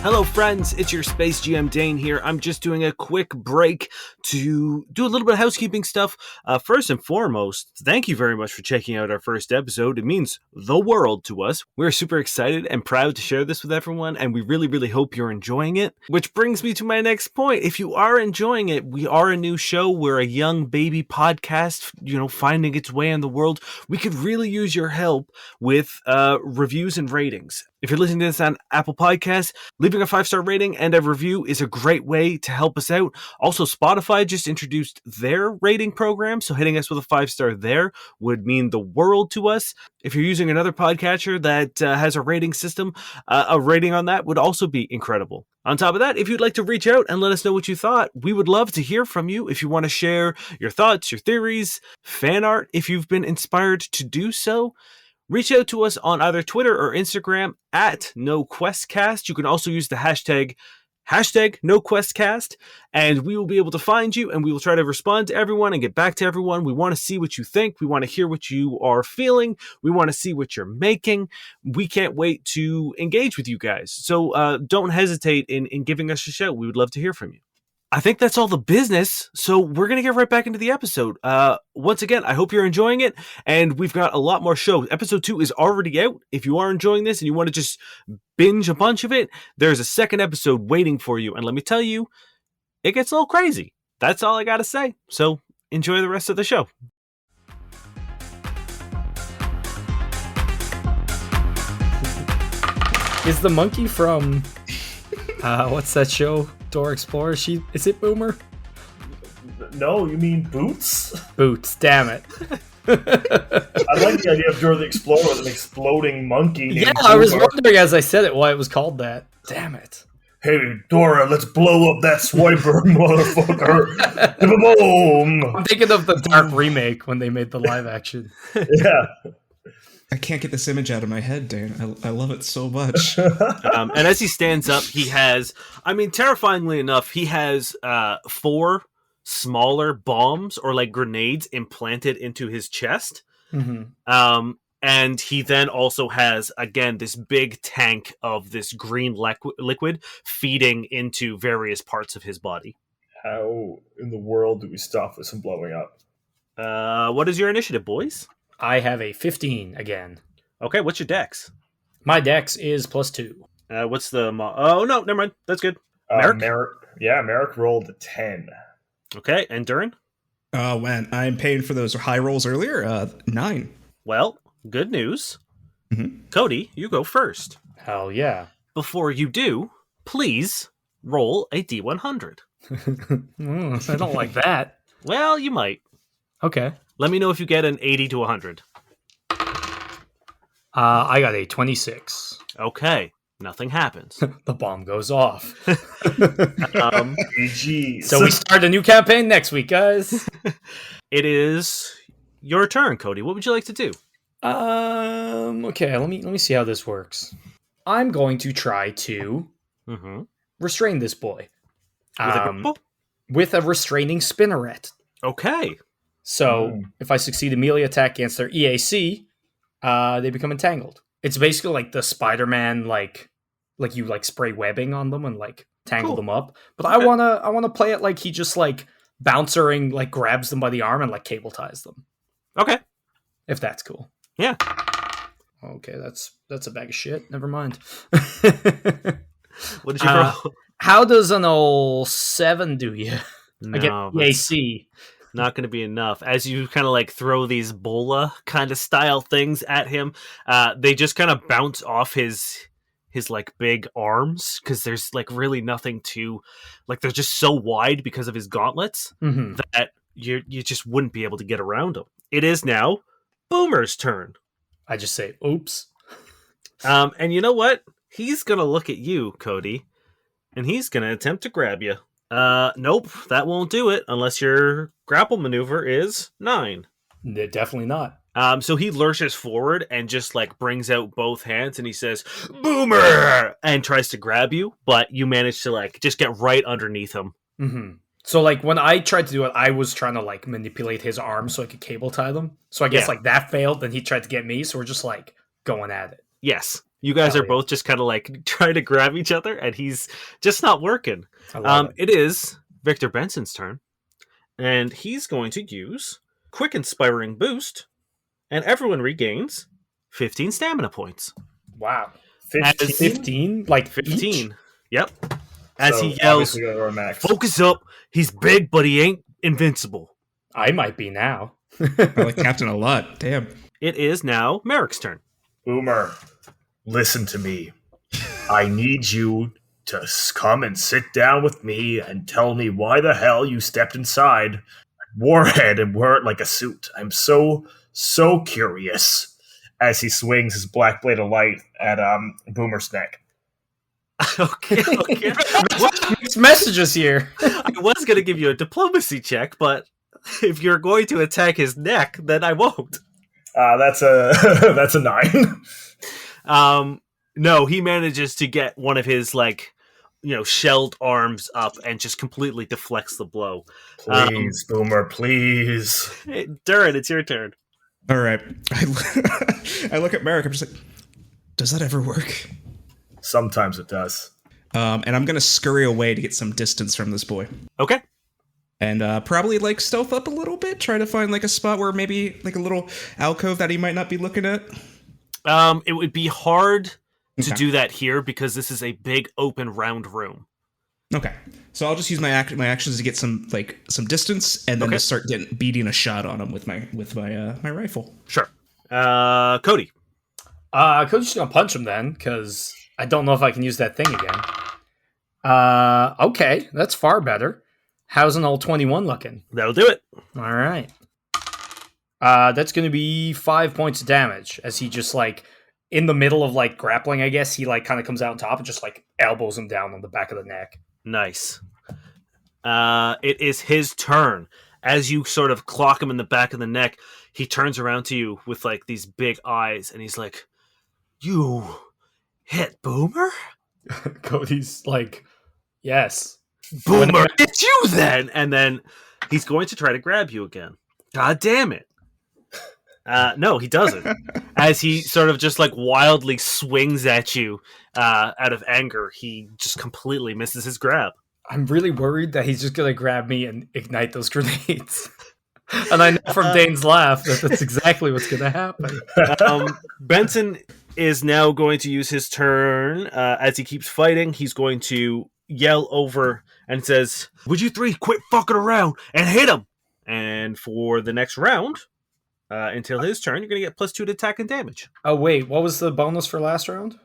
Hello friends, it's your Space GM Dane here. I'm just doing a quick break to do a little bit of housekeeping stuff. First and foremost, thank you very much for checking out our first episode. It means the world to us. We're super excited and proud to share this with everyone, and we really, really hope you're enjoying it. Which brings me to my next point. If you are enjoying it, we are a new show. We're a young baby podcast, finding its way in the world. We could really use your help with reviews and ratings. If you're listening to this on Apple Podcasts, leaving a 5-star rating and a review is a great way to help us out. Also, Spotify just introduced their rating program, so hitting us with a 5-star there would mean the world to us. If you're using another podcatcher that has a rating system, a rating on that would also be incredible. On top of that, if you'd like to reach out and let us know what you thought, we would love to hear from you. If you want to share your thoughts, your theories, fan art, if you've been inspired to do so, reach out to us on either Twitter or Instagram at NoQuestCast. You can also use the hashtag NoQuestCast, and we will be able to find you, and we will try to respond to everyone and get back to everyone. We want to see what you think. We want to hear what you are feeling. We want to see what you're making. We can't wait to engage with you guys. So don't hesitate in giving us a shout. We would love to hear from you. I think that's all the business, so we're going to get right back into the episode. Once again, I hope you're enjoying it, and we've got a lot more shows. Episode 2 is already out. If you are enjoying this and you want to just binge a bunch of it, there's a second episode waiting for you, and let me tell you, it gets a little crazy. That's all I got to say, so enjoy the rest of the show. Is the monkey from... what's that show? Dora Explorer? Is it Boomer? No, you mean Boots? Boots, damn it. I like the idea of Dora the Explorer with an exploding monkey named Yeah, I was Boomer. wondering as I said it why it was called that. Damn it. Hey, Dora, let's blow up that swiper, motherfucker. Boom! I'm thinking of the Dark remake when they made the live action. Yeah. I can't get this image out of my head, Dan. I love it so much. And as he stands up, he has, terrifyingly enough, he has 4 smaller bombs or like grenades implanted into his chest. Mm-hmm. And he then also has, again, this big tank of this green liquid feeding into various parts of his body. How in the world do we stop this from blowing up? What is your initiative, boys? I have a 15 again. Okay, what's your dex? My dex is +2. What's the... oh, no, never mind. That's good. Merrick? Merrick rolled a 10. Okay, and Durrin? When I'm paying for those high rolls earlier, 9. Well, good news. Mm-hmm. Cody, you go first. Hell yeah. Before you do, please roll a D100. I don't like that. Well, you might. Okay. Let me know if you get an 80 to 100. I got a 26. Okay, nothing happens. The bomb goes off. GG. So we start a new campaign next week, guys. It is your turn, Cody. What would you like to do? Okay, let me see how this works. I'm going to try to restrain this boy. With a grapple? With a restraining spinneret. Okay. So if I succeed a melee attack against their EAC, they become entangled. It's basically like the Spider-Man, like you like spray webbing on them and like tangle them up. But okay. I wanna play it like he just like bouncering like grabs them by the arm and like cable ties them. Okay. If that's cool. Yeah. Okay, that's a bag of shit. Never mind. What did you roll? How does an old 7 do you? No, I get EAC. Not going to be enough. As you kind of like throw these bola kind of style things at him, they just kind of bounce off his like big arms because there's like really nothing to, like they're just so wide because of his gauntlets that you just wouldn't be able to get around him. It is now Boomer's turn. I just say, oops. And you know what? He's going to look at you, Cody, and he's going to attempt to grab you. Nope, that won't do it unless your grapple maneuver is 9. Definitely not. So he lurches forward and just like brings out both hands and he says, "Boomer!" and tries to grab you, but you manage to like just get right underneath him. Mm-hmm. So like when I tried to do it, I was trying to like manipulate his arms so I could cable tie them. So I guess like that failed. Then he tried to get me. So we're just like going at it. Yes. You guys are both just kind of like trying to grab each other and he's just not working. It is Victor Benson's turn and he's going to use Quick Inspiring Boost and everyone regains 15 stamina points. Wow. 15? Like 15. Each? Yep. As he yells, "Focus up. He's big, but he ain't invincible." I might be now. I like Captain a lot. Damn. It is now Merrick's turn. Boomer, listen to me. I need you to come and sit down with me and tell me why the hell you stepped inside Warhead and wore it like a suit. I'm so curious. As he swings his black blade of light at Boomer's neck. Okay. Mixed messages here. I was going to give you a diplomacy check, but if you're going to attack his neck, then I won't. That's a 9. No, he manages to get one of his like, shelled arms up and just completely deflects the blow. Please, Boomer, please. Hey, Durrin, it's your turn. All right. I look at Merrick. I'm just like, does that ever work? Sometimes it does. And I'm going to scurry away to get some distance from this boy. Okay. And probably like stealth up a little bit, try to find like a spot where maybe like a little alcove that he might not be looking at. It would be hard to do that here because this is a big open round room. Okay. So I'll just use my actions to get some distance and then just start beating a shot on him with my rifle. Sure. Cody. Cody's just gonna punch him then, because I don't know if I can use that thing again. Okay, that's far better. How's an old 21 looking? That'll do it. All right. That's going to be 5 points of damage, as he just, like, in the middle of, like, grappling, I guess, he, like, kind of comes out on top and just, like, elbows him down on the back of the neck. Nice. It is his turn. As you sort of clock him in the back of the neck, he turns around to you with, like, these big eyes, and he's like, "You hit Boomer?" Cody's like, "Yes." Boomer, it's you then! And then he's going to try to grab you again. God damn it. No, he doesn't. As he sort of just like wildly swings at you out of anger, he just completely misses his grab. I'm really worried that he's just going to grab me and ignite those grenades. And I know from Dane's laugh that that's exactly what's going to happen. Benson is now going to use his turn. As he keeps fighting, he's going to yell over and says, "Would you three quit fucking around and hit him?" And for the next round, until his turn, you're going to get +2 to attack and damage. Oh, wait. What was the bonus for last round?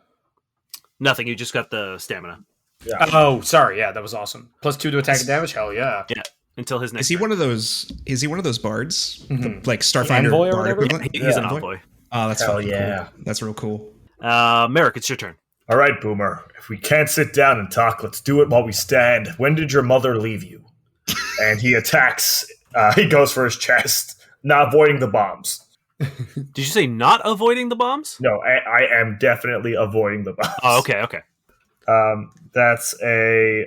Nothing. You just got the stamina. Yeah. Oh, sorry. Yeah, that was awesome. +2 to attack and damage? Hell yeah. Yeah. Until his next Is he turn. one of those? Is he one of those bards, Mhm. like Starfinder Envoy or bard whatever? equivalent? He's an envoy. Oh, that's Hell fucking yeah. cool. That's real cool. Merrick, it's your turn. All right, Boomer. If we can't sit down and talk, let's do it while we stand. When did your mother leave you? And he attacks. He goes for his chest, not avoiding the bombs. Did you say not avoiding the bombs? No, I am definitely avoiding the bombs. Oh, okay. That's a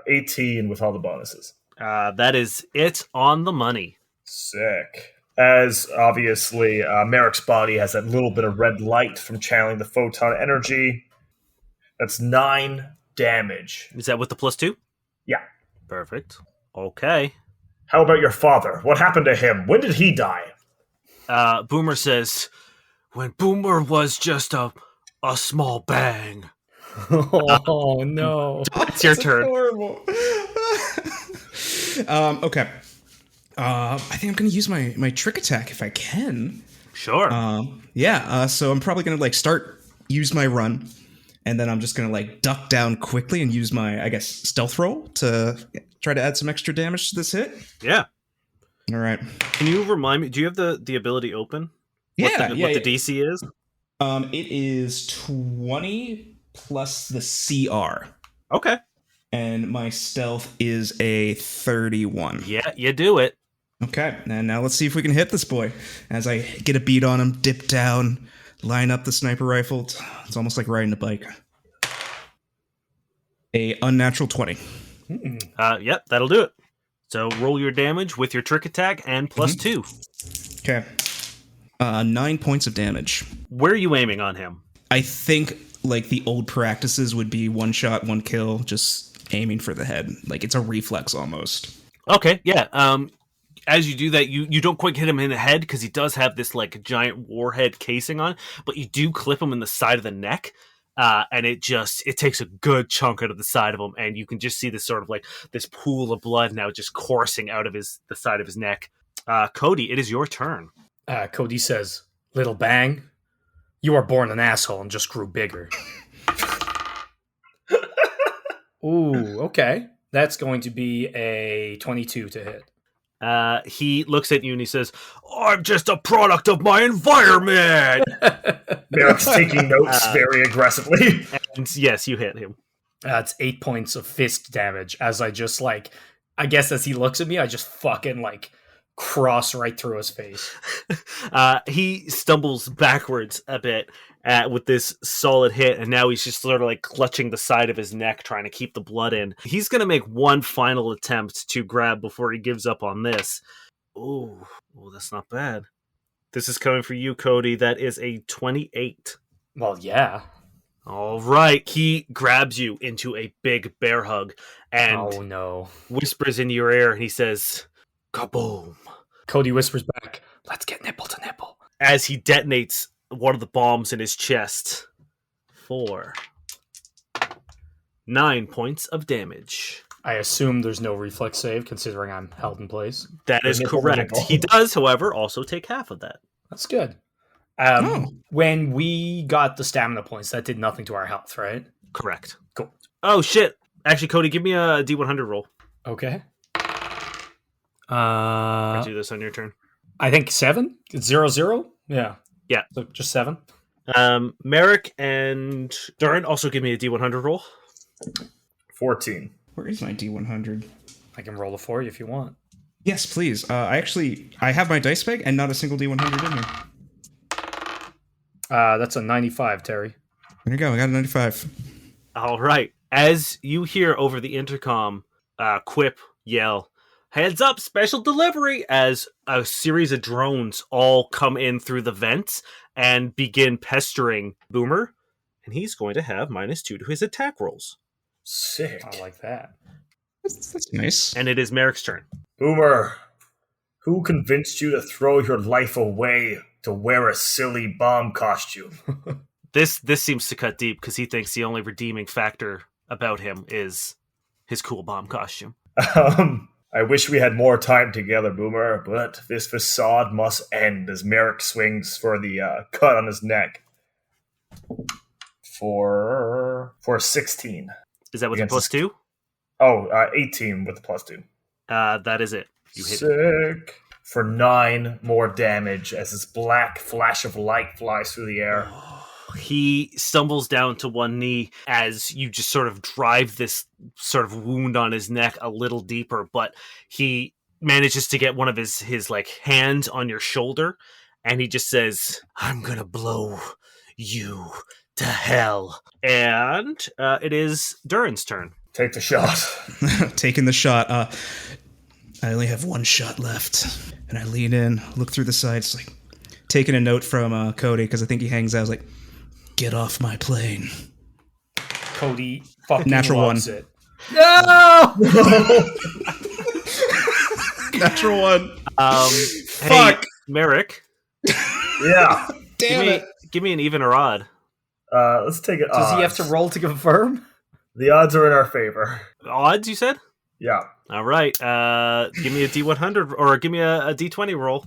18 with all the bonuses. That is it on the money. Sick. As obviously Merrick's body has that little bit of red light from channeling the photon energy. That's 9 damage. Is that with the +2? Yeah. Perfect. Okay. How about your father? What happened to him? When did he die? Boomer says, "When Boomer was just a small bang." Oh, no. It's your turn. Horrible. Okay. I think I'm gonna use my trick attack if I can. Sure. So I'm probably gonna use my run, and then I'm just gonna duck down quickly and use my, I guess, stealth roll to try to add some extra damage to this hit. Yeah. All right. Can you remind me? Do you have the ability open? What the DC is? It is 20 plus the CR, Okay. and my stealth is a 31. Yeah, you do it. Okay, and now let's see if we can hit this boy. As I get a beat on him, dip down, line up the sniper rifle. It's almost like riding a bike. A unnatural 20. Yep, that'll do it. So roll your damage with your trick attack and +2. Okay. 9 points of damage. Where are you aiming on him? I think the old practices would be 1 shot, 1 kill, just aiming for the head. It's a reflex almost. Okay, yeah. As you do that, you don't quite hit him in the head because he does have this giant warhead casing on, but you do clip him in the side of the neck, and it takes a good chunk out of the side of him, and you can just see this sort of this pool of blood now just coursing out of the side of his neck. Cody, it is your turn. Cody says, "Little bang, you were born an asshole and just grew bigger." Ooh, okay. That's going to be a 22 to hit. He looks at you and he says, "I'm just a product of my environment." Merrick's taking notes very aggressively. And yes, you hit him. That's 8 points of fist damage as I just I guess as he looks at me, I just fucking cross right through his face. He stumbles backwards a bit with this solid hit, and now he's just sort of clutching the side of his neck, trying to keep the blood in. He's going to make one final attempt to grab before he gives up on this. Ooh, that's not bad. This is coming for you, Cody. That is a 28. Well, yeah. All right. He grabs you into a big bear hug and Oh, no. whispers into your ear, and he says, "Kaboom." Cody whispers back, "Let's get nipple to nipple." As he detonates one of the bombs in his chest. 9 points of damage. I assume there's no reflex save, considering I'm held in place. That is Nipple, correct. nipple. He does, however, also take half of that. That's good. When we got the stamina points, that did nothing to our health, right? Correct. Cool. Oh, shit. Actually, Cody, give me a D100 roll. Okay. I do this on your turn. I think 7? It's 0-0? Yeah. Yeah. So just 7? Merrick and Durrin also give me a D100 roll. 14. Where is my D100? I can roll a for you if you want. Yes, please. I have my dice bag and not a single D100 in here. That's a 95, Terry. There you go. I got a 95. All right. As you hear over the intercom, Quip yell, "Heads up, special delivery," as a series of drones all come in through the vents and begin pestering Boomer. And he's going to have -2 to his attack rolls. Sick. I like that. That's nice. And it is Merrick's turn. Boomer, who convinced you to throw your life away to wear a silly bomb costume? This seems to cut deep because he thinks the only redeeming factor about him is his cool bomb costume. I wish we had more time together, Boomer, but this facade must end as Merrick swings for the cut on his neck. For 16. Is that with a +2? Oh, 18 with the +2. That is it. You hit Sick. it. For 9 more damage as this black flash of light flies through the air. He stumbles down to one knee as you just sort of drive this sort of wound on his neck a little deeper, but he manages to get one of his like hands on your shoulder, and he just says, "I'm gonna blow you to hell." And it is Durrin's turn. Take the shot. Taking the shot. I only have one shot left. And I lean in, look through the sides, like taking a note from Cody, because I think he hangs out. I was like, "Get off my plane." Cody fucking Natural loves one. it. No! Natural one. Fuck. Hey, Merrick. Yeah. Give me an even or odd. Let's take it. Does he have to roll to confirm? The odds are in our favor. Odds, you said? Yeah. All right. Give me a D100 or give me a D20 roll.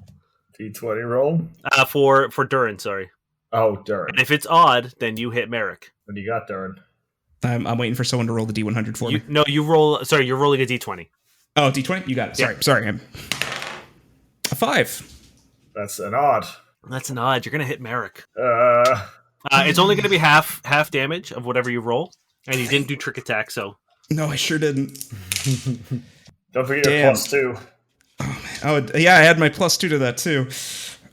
D20 roll? For Durrin, sorry. Oh, Durrin. And if it's odd, then you hit Merrick. What do you got, Durrin? I'm waiting for someone to roll the D100 for me. No, you roll. Sorry, you're rolling a D20. Oh, D20? You got it. Sorry. A 5. That's an odd. That's an odd. You're going to hit Merrick. It's It's only going to be half damage of whatever you roll. And you didn't do trick attack, so. No, I sure didn't. Don't forget your +2. Oh, yeah, I had my +2 to that, too.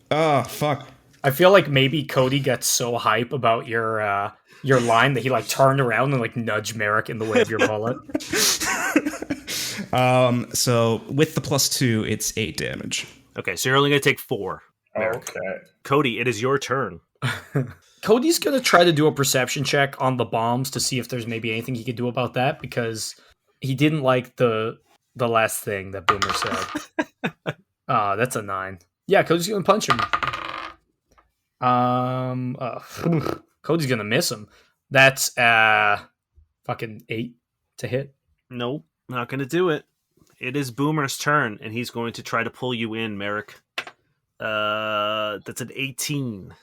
Oh, fuck. I feel like maybe Cody gets so hype about your line that he like turned around and like nudged Merrick in the way of your bullet. So with the +2, it's 8 damage. Okay, so you're only going to take 4. Merrick. Okay. Cody, it is your turn. Cody's going to try to do a perception check on the bombs to see if there's maybe anything he could do about that, because he didn't like the last thing that Boomer said. That's a 9. Yeah, Cody's going to punch him. Cody's going to miss him. That's fucking 8 to hit. Nope, not going to do it. It is Boomer's turn, and he's going to try to pull you in, Merrick. That's an 18.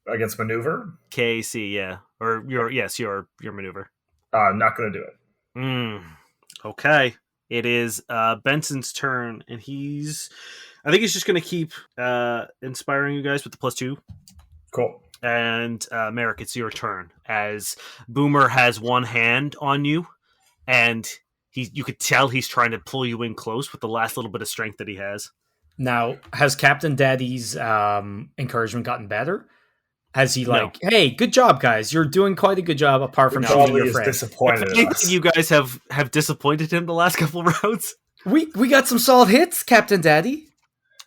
Against maneuver? KC, yeah. Or your maneuver. Not going to do it. Okay. It is Benson's turn, and I think he's just going to keep inspiring you guys with the +2. Cool. And Merrick, it's your turn. As Boomer has one hand on you, and you could tell he's trying to pull you in close with the last little bit of strength that he has. Now, has Captain Daddy's encouragement gotten better? Has he hey, good job, guys. You're doing quite a good job apart from shooting your friend. Disappointed in us. You guys have disappointed him the last couple of rounds? We got some solid hits, Captain Daddy.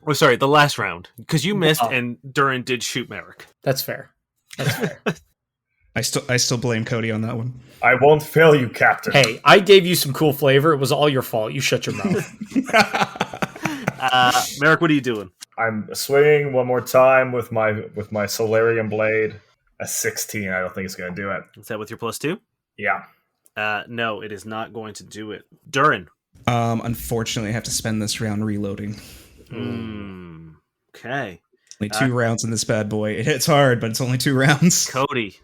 Oh, sorry, the last round. Because you missed and Durrin did shoot Merrick. That's fair. I still blame Cody on that one. I won't fail you, Captain. Hey, I gave you some cool flavor. It was all your fault. You shut your mouth. Merrick, what are you doing? I'm swinging one more time with my Solarium blade. A 16. I don't think it's going to do it. Is that with your +2? Yeah. No, it is not going to do it. Durrin. Unfortunately, I have to spend this round reloading. Okay. Only 2 rounds in this bad boy. It hits hard, but it's only 2 rounds. Cody.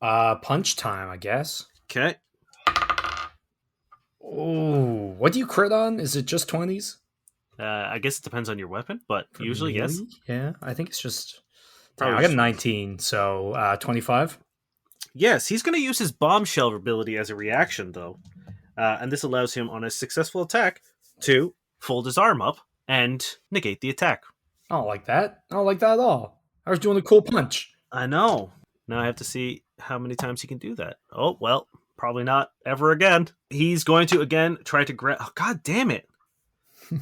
Punch time, I guess. Okay. Oh, what do you crit on? Is it just 20s? I guess it depends on your weapon, but usually, yes. Yeah, I think it's just... Probably I got a 19, so 25. Yes, he's going to use his bombshell ability as a reaction, though. And this allows him, on a successful attack, to fold his arm up and negate the attack. I don't like that. I don't like that at all. I was doing a cool punch. I know. Now I have to see how many times he can do that. Oh, well, probably not ever again. He's going to again try to grab. Oh, God damn it!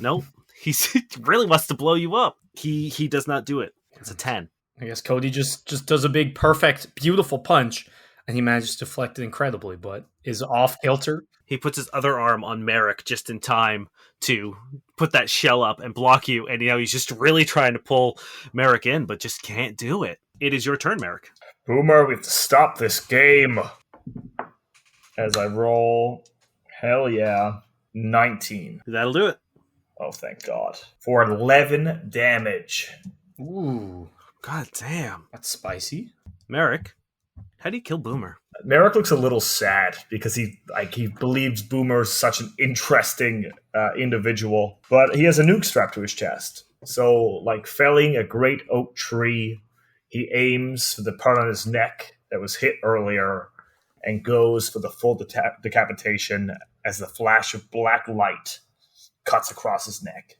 Nope. He really wants to blow you up. He does not do it. It's a 10. I guess Cody just does a big, perfect, beautiful punch, and he manages to deflect it incredibly, but is off kilter. He puts his other arm on Merrick just in time to put that shell up and block you, and he's just really trying to pull Merrick in, but just can't do it. It is your turn, Merrick. Boomer, we have to stop this game. As I roll, hell yeah, 19. That'll do it. Oh, thank God. For 11 damage. Ooh, God damn. that's spicy. Merrick, how do you kill Boomer? Merrick looks a little sad because he believes Boomer's such an interesting individual, but he has a nuke strapped to his chest. So, like felling a great oak tree, he aims for the part on his neck that was hit earlier and goes for the full decapitation as the flash of black light cuts across his neck.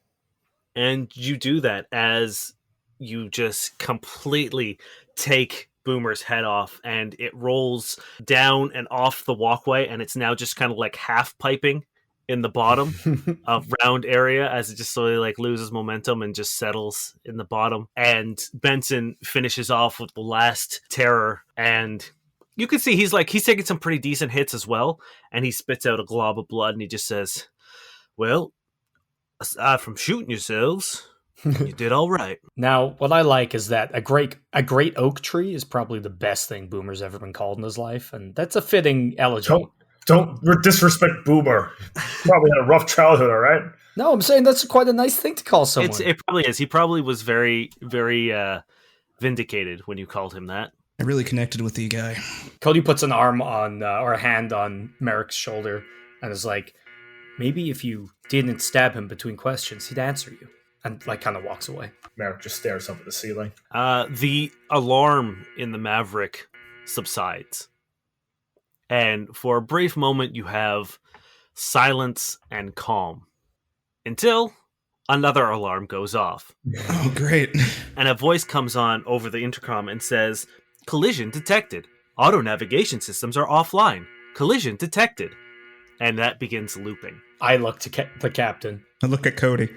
And you do that as you just completely take Boomer's head off, and it rolls down and off the walkway, and it's now just kind of like half piping in the bottom of round area as it just slowly like loses momentum and just settles in the bottom. And Benson finishes off with the last terror, and you can see he's taking some pretty decent hits as well, and he spits out a glob of blood, and he just says, well, aside from shooting yourselves, you did all right. Now, what I like is that a great oak tree is probably the best thing Boomer's ever been called in his life, and that's a fitting elegy. Don't disrespect Boomer. Probably had a rough childhood, all right? No, I'm saying that's quite a nice thing to call someone. It probably is. He probably was very, very vindicated when you called him that. I really connected with the guy. Cody puts an arm on, or a hand on Merrick's shoulder and is like, maybe if you didn't stab him between questions, he'd answer you. And like kind of walks away. Merrick just stares up at the ceiling. The alarm in the Maverick subsides. And for a brief moment, you have silence and calm. Until another alarm goes off. Oh, great. And a voice comes on over the intercom and says, collision detected. Auto navigation systems are offline. Collision detected. And that begins looping. I look to the captain. I look at Cody.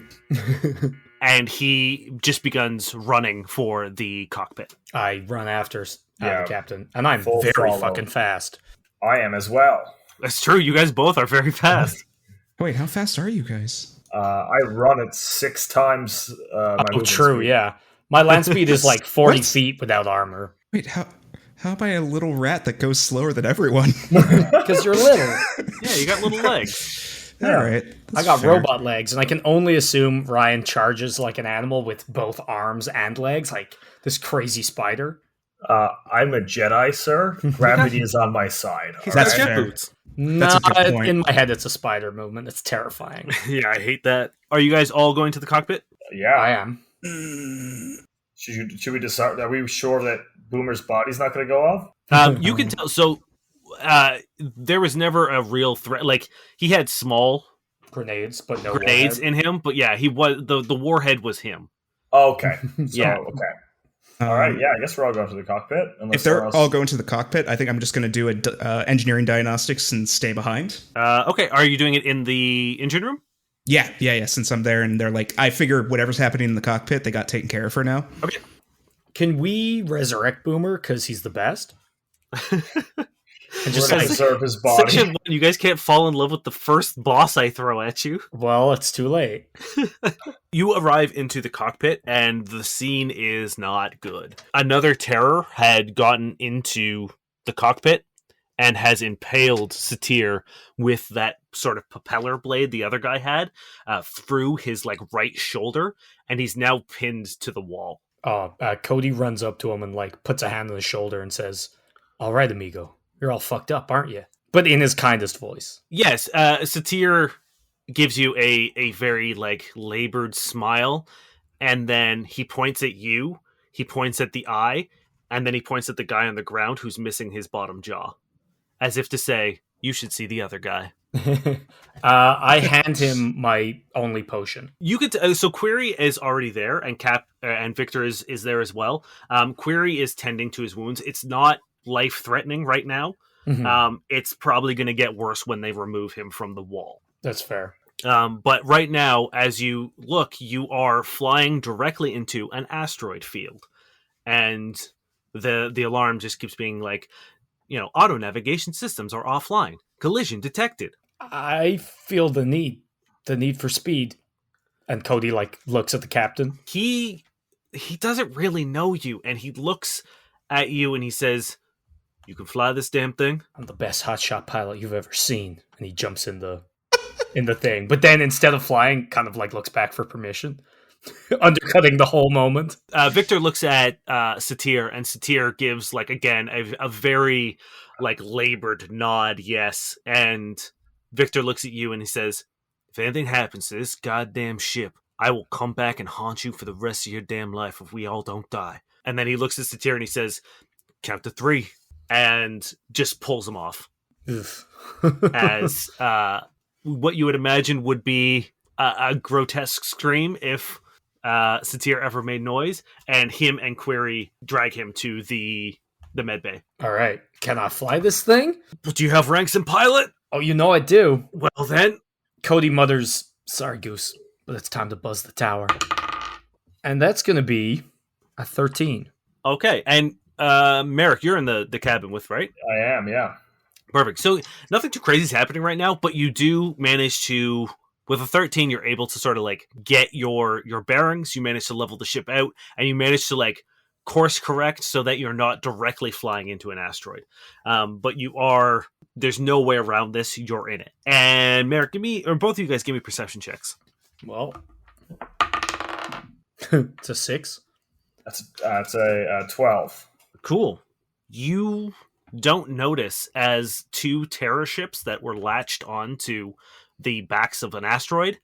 And he just begins running for the cockpit. I run after the captain. And I'm Full very follow. fucking fast. I am as well. That's true. You guys both are very fast. Wait, how fast are you guys? I run at 6 times my movement True, speed. yeah. My land speed is like 40 What? feet without armor. Wait, how am I a little rat that goes slower than everyone? Because you're little. Yeah, you got little legs. All right. I got robot legs, and I can only assume Ryan charges like an animal with both arms and legs, like this crazy spider. I'm a Jedi, sir. Gravity is on my side. He's all got right? jet fair. boots. No, a good point. in my head, it's a spider movement. It's terrifying. Yeah, I hate that. Are you guys all going to the cockpit? Yeah. I am. Should we decide? Are we sure that Boomer's body's not going to go off? You can tell. So there was never a real threat. Like, he had small Grenades, but no grenades warhead. in him, but yeah, he was the warhead was him. Okay. So, Yeah. Okay. All right. Yeah. I guess we're all going to the cockpit. Unless If they're someone else- all going to the cockpit, I think I'm just going to do a engineering diagnostics and stay behind. Okay, are you doing it in the engine room? Yeah. Since I'm there and they're like, I figure whatever's happening in the cockpit, they got taken care of for now. Okay. Can we resurrect Boomer because he's the best? And We're just going to like, preserve his body. Section 1, you guys can't fall in love with the first boss I throw at you. well, it's too late. You arrive into the cockpit, and the scene is not good. Another terror had gotten into the cockpit and has impaled Satir with that sort of propeller blade the other guy had through his like right shoulder, and he's now pinned to the wall. Cody runs up to him and like puts a hand on his shoulder and says, "All right, amigo, you're all fucked up, aren't you?" But in his kindest voice. Yes, Satir gives you a very like labored smile, and then he points at you, he points at the eye, and then he points at the guy on the ground who's missing his bottom jaw, as if to say, you should see the other guy. I hand him my only potion. You could so Query is already there, and and Victor is there as well. Query is tending to his wounds. It's not life threatening right now, It's probably going to get worse when they remove him from the wall. That's fair. But right now, as you look, you are flying directly into an asteroid field. And the alarm just keeps being like, auto navigation systems are offline. Collision detected. I feel the need for speed. And Cody looks at the captain. He doesn't really know you, and he looks at you and he says, "You can fly this damn thing?" I'm the best hotshot pilot you've ever seen. And he jumps in the thing. But then instead of flying, kind of looks back for permission. Undercutting the whole moment. Victor looks at Satir, and Satir gives again a very labored nod, yes. And Victor looks at you and he says, "If anything happens to this goddamn ship, I will come back and haunt you for the rest of your damn life if we all don't die." And then he looks at Satir and he says, "Count to 3," and just pulls him off. As what you would imagine would be a grotesque scream if Satir ever made noise, and him and Query drag him to the med bay. All right. Can I fly this thing? But do you have ranks in pilot? Oh, I do. Well then. Cody mutters, "Sorry, Goose, but it's time to buzz the tower." And that's going to be a 13. Okay. And Merrick, you're in the cabin with, right? I am, yeah. Perfect. So nothing too crazy is happening right now, but you do manage to, with a 13, you're able to sort of get your bearings. You manage to level the ship out, and you manage to course correct so that you're not directly flying into an asteroid. But there's no way around this. You're in it. And Merrick, both of you guys give me perception checks. Well, it's a 6. That's a 12. Cool. You don't notice as 2 terror ships that were latched onto the backs of an asteroid,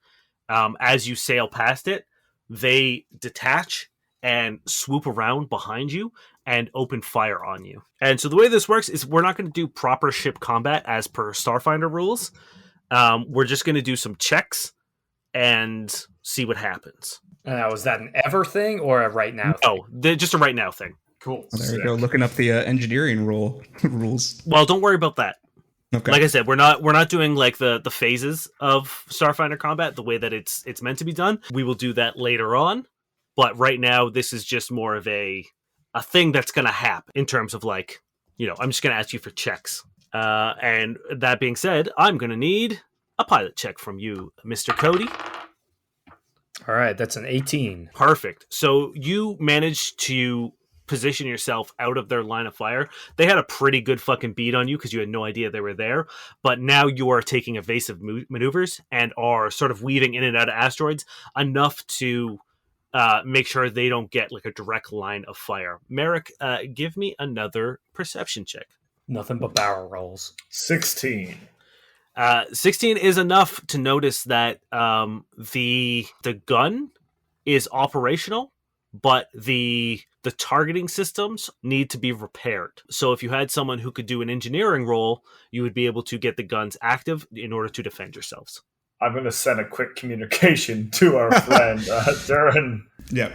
as you sail past it, they detach and swoop around behind you and open fire on you. And so the way this works is we're not going to do proper ship combat as per Starfinder rules. We're just going to do some checks and see what happens. Now, is that an ever thing or a right now thing? No, just a right now thing. Cool. Well, there we go. Looking up the engineering rules. Well, don't worry about that. Okay. Like I said, we're not doing the phases of Starfinder combat the way that it's meant to be done. We will do that later on, but right now this is just more of a thing that's going to happen in terms of I'm just going to ask you for checks. And that being said, I'm going to need a pilot check from you, Mr. Cody. All right, that's an 18. Perfect. So you managed to position yourself out of their line of fire. They had a pretty good fucking beat on you because you had no idea they were there, but now you are taking evasive maneuvers and are sort of weaving in and out of asteroids enough to make sure they don't get a direct line of fire. Merrick, give me another perception check. Nothing but barrel rolls. 16. 16 is enough to notice that the gun is operational, but the targeting systems need to be repaired. So if you had someone who could do an engineering role, you would be able to get the guns active in order to defend yourselves. I'm going to send a quick communication to our friend, Durrin. Yeah.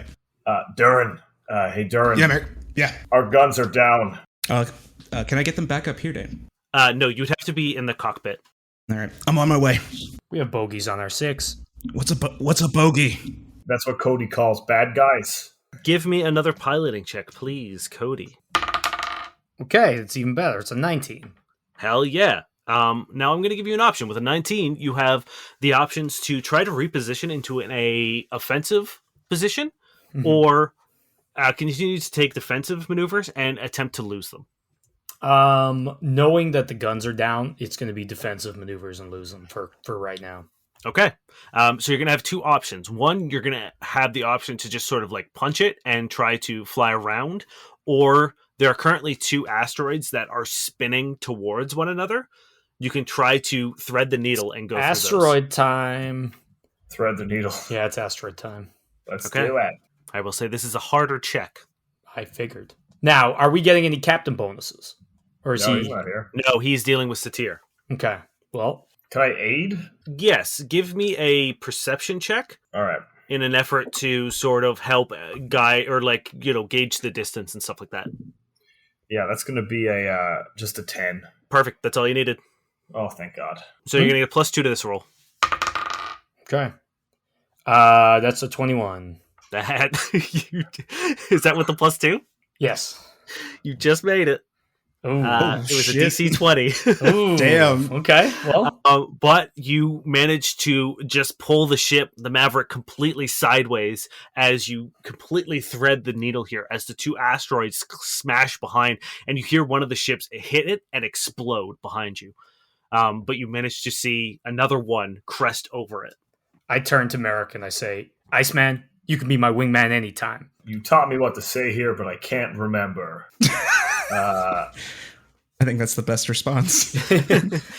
Durrin. Hey, Durrin. Yeah, Merrick. Yeah. Our guns are down. Can I get them back up here, Dan? No, you'd have to be in the cockpit. All right. I'm on my way. We have bogeys on our 6. What's a bogey? That's what Cody calls bad guys. Give me another piloting check, please, Cody. Okay, it's even better. It's a 19. Hell yeah. Now I'm going to give you an option. With a 19, you have the options to try to reposition into an offensive position, or continue to take defensive maneuvers and attempt to lose them. Knowing that the guns are down, it's going to be defensive maneuvers and lose them for right now. Okay. So you're going to have 2 options. One, you're going to have the option to just sort of punch it and try to fly around, or there are currently 2 asteroids that are spinning towards one another. You can try to thread the needle and go asteroid time. Thread the needle. Yeah, it's asteroid time. Let's do it. I will say this is a harder check. I figured. Now, are we getting any captain bonuses? Or is he's not here. No, he's dealing with Satir. Okay. Well, can I aid? Yes. Give me a perception check. All right. In an effort to sort of help guide or gauge the distance and stuff like that. Yeah, that's going to be a just a 10. Perfect. That's all you needed. Oh, thank God. So you're going to get a +2 to this roll. Okay. That's a 21. That is that with the +2? Yes. You just made it. Ooh. It was shit. a DC 20. Ooh. Damn. Okay. Well, But you managed to just pull the ship, the Maverick, completely sideways as you completely thread the needle here as the two asteroids smash behind, and you hear one of the ships hit it and explode behind you. But you managed to see another one crest over it. I turn to Merrick and I say, Iceman, you can be my wingman anytime. You taught me what to say here, but I can't remember. I think that's the best response.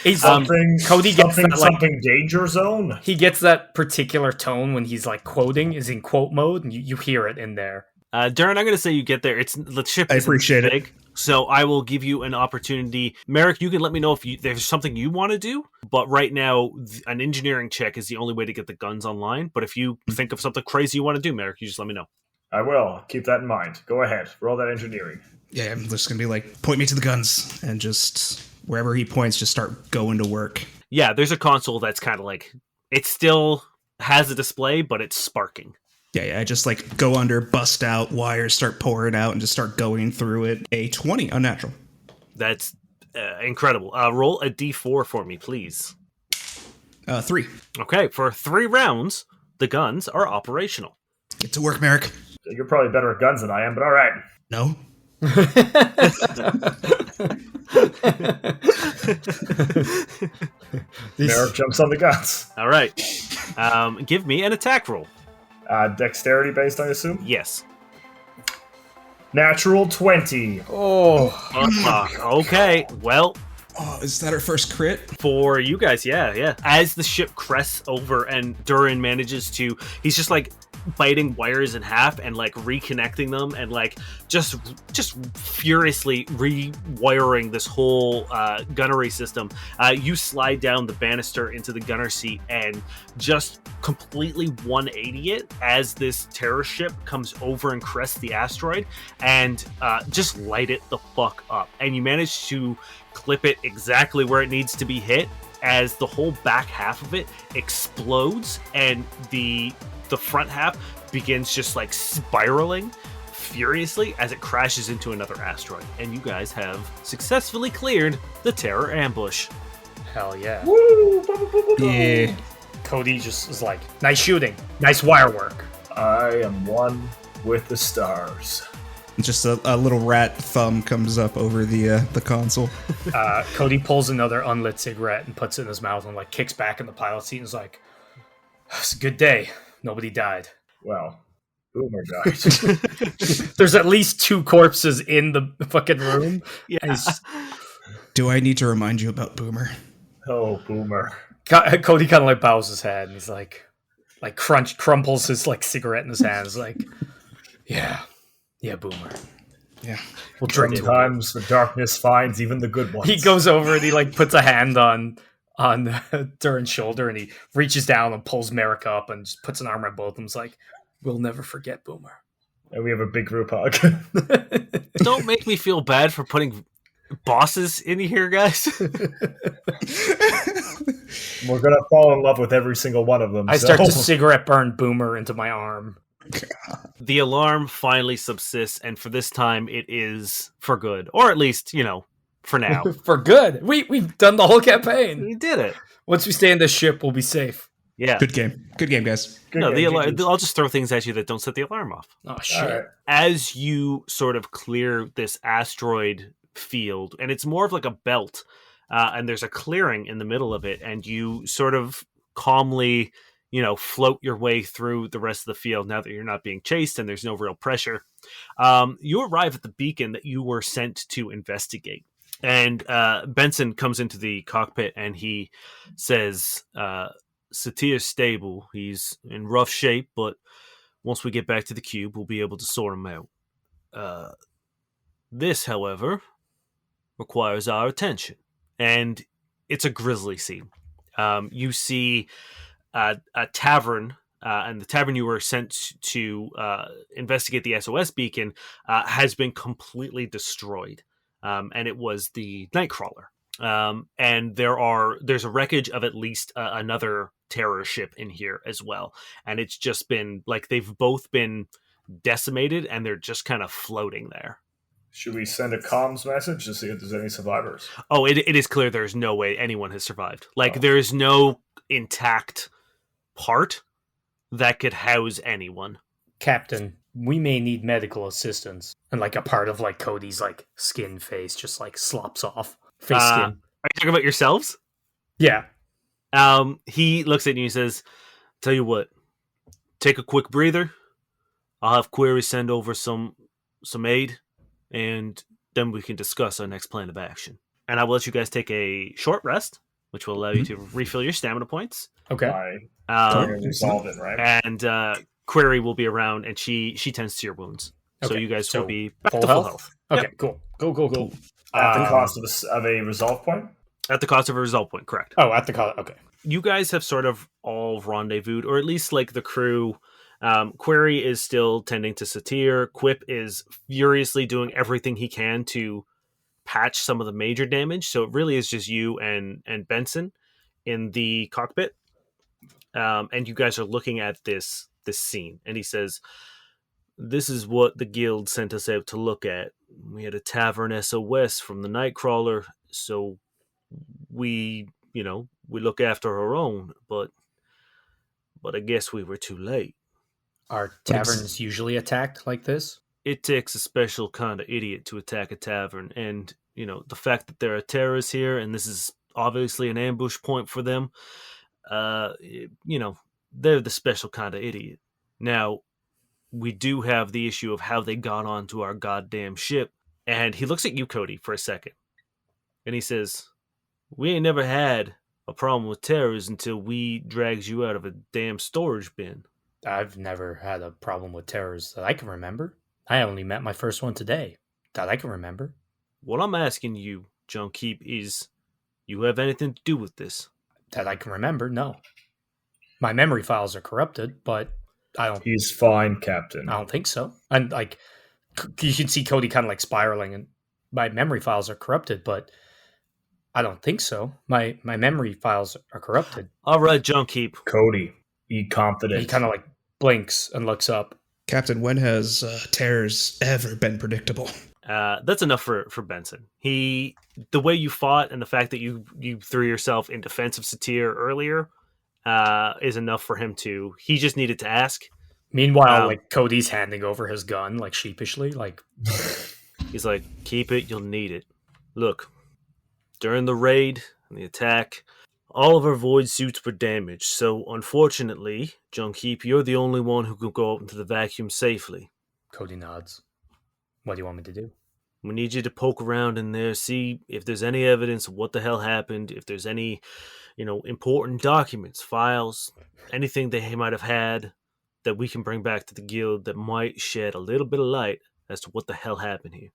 He's Cody gets that, something danger zone. He gets that particular tone when he's like quoting, is in quote mode, and you hear it in there. Durrin, I'm going to say you get there. It's the ship. I appreciate big, so I will give you an opportunity. Merrick, you can let me know if there's something you want to do. But right now, an engineering check is the only way to get the guns online. But if you think of something crazy you want to do, Merrick, you just let me know. I will. Keep that in mind. Go ahead. Roll that engineering. Yeah, I'm just going to be like, point me to the guns, and just wherever he points, just start going to work. Yeah, there's a console that's kind of like, it still has a display, but it's sparking. Yeah, I just like go under, bust out, wires start pouring out, and just start going through it. A 20, unnatural. That's incredible. Roll a d4 for me, please. 3. Okay, for 3 rounds, the guns are operational. Get to work, Merrick. You're probably better at guns than I am, but all right. No? Merrick jumps on the guns. All right. Give me an attack roll. Dexterity based, I assume? Yes. Natural 20. Okay, well, Oh, is that our first crit? for you guys, yeah. As the ship crests over and Durrin manages to, he's just like biting wires in half and like reconnecting them and like just furiously rewiring this whole gunnery system. You slide down the banister into the gunner seat and just completely 180 it as this terror ship comes over and crests the asteroid and just light it the fuck up. And you manage to clip it exactly where it needs to be hit as the whole back half of it explodes and the front half begins just like spiraling furiously as it crashes into another asteroid. And you guys have successfully cleared the terror ambush. Hell yeah. Woo! Yeah. Cody just is like, nice shooting, nice wire work. I am one with the stars. Just a little rat thumb comes up over the console. Cody pulls another unlit cigarette and puts it in his mouth and like kicks back in the pilot seat and is like, it's a good day. Nobody died. Well, Boomer died. There's at least 2 corpses in the fucking room. Yeah. Do I need to remind you about Boomer? Oh, Boomer. Cody kind of like bows his head and he's like crumples his like cigarette in his hands, like, yeah, Boomer. Yeah. We'll drink to it. Sometimes the darkness finds even the good ones. He goes over and he like puts a hand on Durrin's shoulder and he reaches down and pulls Merrick up and just puts an arm around both of them. It's like, we'll never forget Boomer. And we have a big group hug. Don't make me feel bad for putting bosses in here, guys. We're going to fall in love with every single one of them. I start to cigarette burn Boomer into my arm. The alarm finally subsists, and for this time it is for good. Or at least, for now. For good. We've done the whole campaign. We did it. Once we stay in this ship, we'll be safe. Yeah. Good game, guys. The alarm. I'll just throw things at you that don't set the alarm off. Oh, shit. All right. As you sort of clear this asteroid field, and it's more of like a belt, and there's a clearing in the middle of it, and you sort of calmly, float your way through the rest of the field now that you're not being chased and there's no real pressure. You arrive at the beacon that you were sent to investigate. And Benson comes into the cockpit and he says, Satir's stable. He's in rough shape, but once we get back to the cube, we'll be able to sort him out. This, however, requires our attention. And it's a grisly scene. You see a tavern, and the tavern you were sent to investigate the SOS beacon has been completely destroyed. and it was the Nightcrawler. And there's a wreckage of at least another terror ship in here as well, and it's just been like they've both been decimated, and they're just kind of floating there. Should we send a comms message to see if there's any survivors? Oh, it is clear there's no way anyone has survived. Like, there is no intact part that could house anyone. Captain, we may need medical assistance. And like a part of like Cody's like skin face just like slops off. Face skin. Are you talking about yourselves? Yeah. He looks at you and says, "Tell you what, take a quick breather. I'll have Query send over some aid, and then we can discuss our next plan of action. And I will let you guys take a short rest, which will allow you to refill your stamina points. Okay. Resolve it, right? And Query will be around, and she tends to your wounds. Okay. So you guys will be back to full health. Okay, yep. Cool. Go. At the cost of a resolve point? At the cost of a resolve point, correct. Oh, at the cost, okay. You guys have sort of all rendezvoused, or at least like the crew. Query is still tending to Satir. Quip is furiously doing everything he can to patch some of the major damage. So it really is just you and Benson in the cockpit. And you guys are looking at this scene. And he says, "This is what the guild sent us out to look at. We had a tavern SOS from the Nightcrawler, so we look after our own, but I guess we were too late." Are taverns usually attacked like this? It takes a special kind of idiot to attack a tavern, and the fact that there are terrorists here, and this is obviously an ambush point for them. They're the special kind of idiot. Now, we do have the issue of how they got onto our goddamn ship, and he looks at you, Cody, for a second, and he says, "We ain't never had a problem with terrorists until we drags you out of a damn storage bin." I've never had a problem with terrors that I can remember. I only met my first one today that I can remember. What I'm asking you, John Keep, is you have anything to do with this? That I can remember, no. My memory files are corrupted, but I don't... He's fine, Captain. I don't think so. And like, you can see Cody kind of like spiraling, and my memory files are corrupted, but I don't think so. My memory files are corrupted. All right, John Keep. Cody, be confident. He kind of like blinks and looks up. Captain, when has terrors ever been predictable? That's enough for Benson. The way you fought and the fact that you threw yourself in defense of Satir earlier is enough for him to... He just needed to ask. Meanwhile, like Cody's handing over his gun, like sheepishly, like... He's like, "Keep it, you'll need it. Look, during the raid and the attack, all of our void suits were damaged, so unfortunately, John Keep, you're the only one who can go out into the vacuum safely." Cody nods. What do you want me to do? "We need you to poke around in there, see if there's any evidence of what the hell happened, if there's any, important documents, files, anything they might have had that we can bring back to the guild that might shed a little bit of light as to what the hell happened here."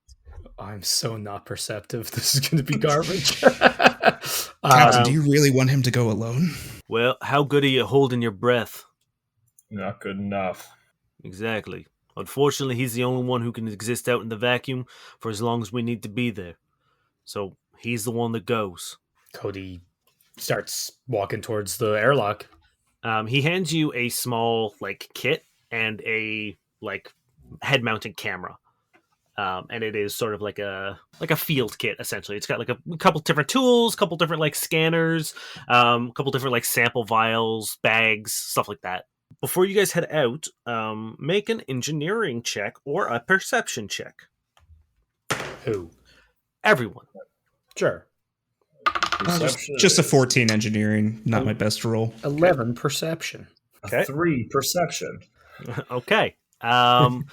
I'm so not perceptive. This is going to be garbage. Captain, do you really want him to go alone? Well, how good are you holding your breath? Not good enough. Exactly. Unfortunately, he's the only one who can exist out in the vacuum for as long as we need to be there. So he's the one that goes. Cody starts walking towards the airlock. He hands you a small kit and a head-mounted camera. And it is sort of like a field kit, essentially. It's got a couple different tools, couple different scanners, couple different sample vials, bags, stuff like that. Before you guys head out, make an engineering check or a perception check. Who? Everyone. Sure. Just a 14 engineering, not my best roll. 11 perception. Okay. 3 perception. Okay. From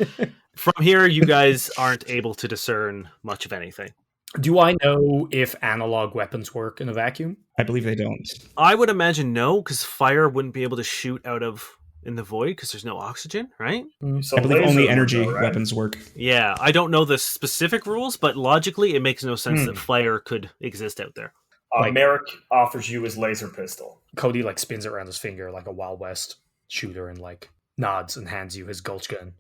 here, you guys aren't able to discern much of anything. Do I know if analog weapons work in a vacuum? I believe they don't. I would imagine no, because fire wouldn't be able to shoot out of in the void because there's no oxygen, right? So I believe only energy right? weapons work. Yeah, I don't know the specific rules, but logically, it makes no sense that fire could exist out there. Merrick offers you his laser pistol. Cody spins it around his finger like a Wild West shooter and nods and hands you his Gulch gun.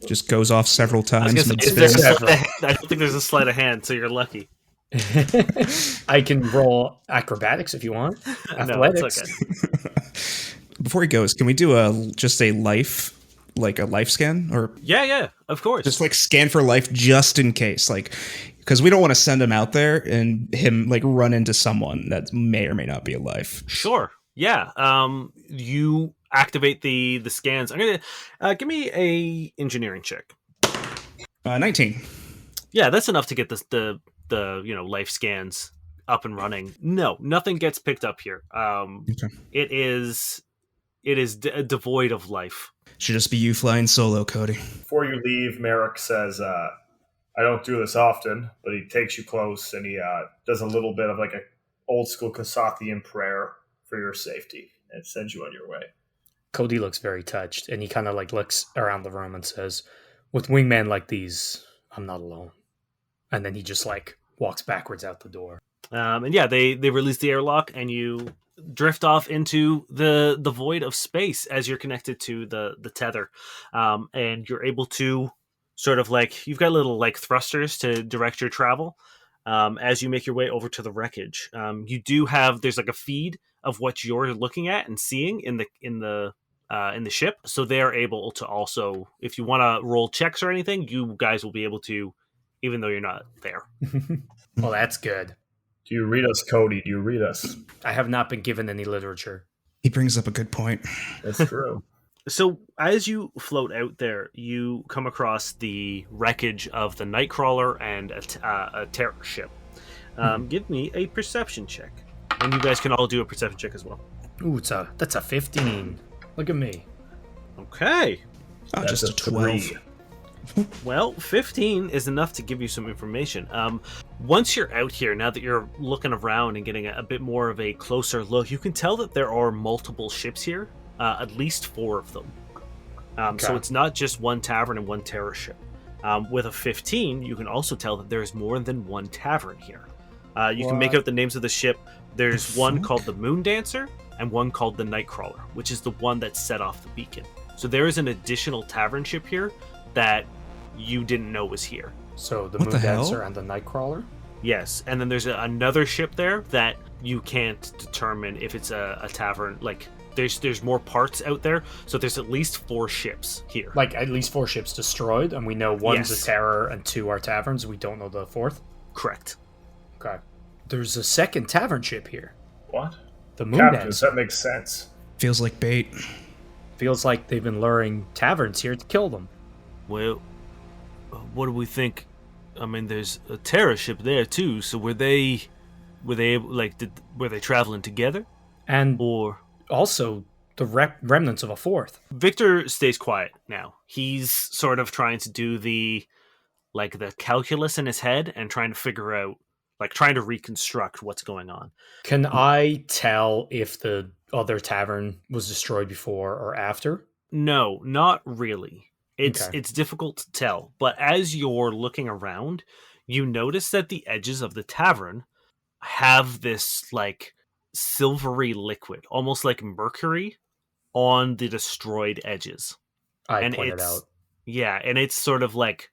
Just goes off several I was times. gonna say, is there a Several. sleight of hand? I don't think there's a sleight of hand, so you're lucky. I can roll acrobatics if you want. No, it's Athletics. okay. Before he goes, can we do just a life scan, or Yeah, of course. just like scan for life just in case, like, because we don't want to send him out there and him like run into someone that may or may not be alive. Sure. Yeah. You activate the scans. I'm gonna give me a engineering check. 19. Yeah, that's enough to get the life scans up and running. No, nothing gets picked up here. Okay. It is devoid of life. Should just be you flying solo, Cody. Before you leave, Merrick says, I don't do this often, but he takes you close and he does a little bit of like a old school Kasathian prayer for your safety and sends you on your way. Cody looks very touched, and he kind of like looks around the room and says, "With wingmen like these, I'm not alone." And then he just like walks backwards out the door. And yeah, they release the airlock, and you drift off into the void of space as you're connected to the tether, and you're able to sort of like, you've got little like thrusters to direct your travel as you make your way over to the wreckage. You do have, there's like a feed of what you're looking at and seeing in the ship, so they are able to also, if you want to roll checks or anything, you guys will be able to, even though you're not there. Well, that's good. Do you read us, Cody? Do you read us? I have not been given any literature. He brings up a good point. That's true. So as you float out there, you come across the wreckage of the Nightcrawler and a terror ship. Give me a perception check, and you guys can all do a perception check as well. Ooh, that's a 15. Look at me. Okay. Oh, That's just a 12. 3. Well, 15 is enough to give you some information. Once you're out here, now that you're looking around and getting a bit more of a closer look, you can tell that there are multiple ships here, at least 4 of them. So it's not just one tavern and one terror ship. With a 15, you can also tell that there's more than one tavern here. You can make out the names of the ship. There's one called the Moon Dancer and one called the Nightcrawler, which is the one that set off the beacon. So there is an additional tavern ship here that you didn't know was here. So the What Moon the hell? Dancer and the Nightcrawler? Yes, and then there's another ship there that you can't determine if it's a tavern. Like, there's more parts out there, so there's at least 4 ships here. Like, at least 4 ships destroyed, and we know one's Yes. a terror and 2 are taverns. We don't know the 4th. Correct. Okay. There's a second tavern ship here. What? The Moon Captain, does Dancer. that make sense? Feels like bait. Feels like they've been luring taverns here to kill them. Well, what do we think? I mean, there's a terror ship there too. So were they traveling together, And or also the remnants of a 4th. Victor stays quiet now? He's sort of trying to do the calculus in his head and trying to figure out, like, trying to reconstruct what's going on. Can I tell if the other tavern was destroyed before or after? No, not really. Okay. It's difficult to tell, but as you're looking around, you notice that the edges of the tavern have this like silvery liquid, almost like mercury, on the destroyed edges. I And pointed it's- out. Yeah, and it's sort of like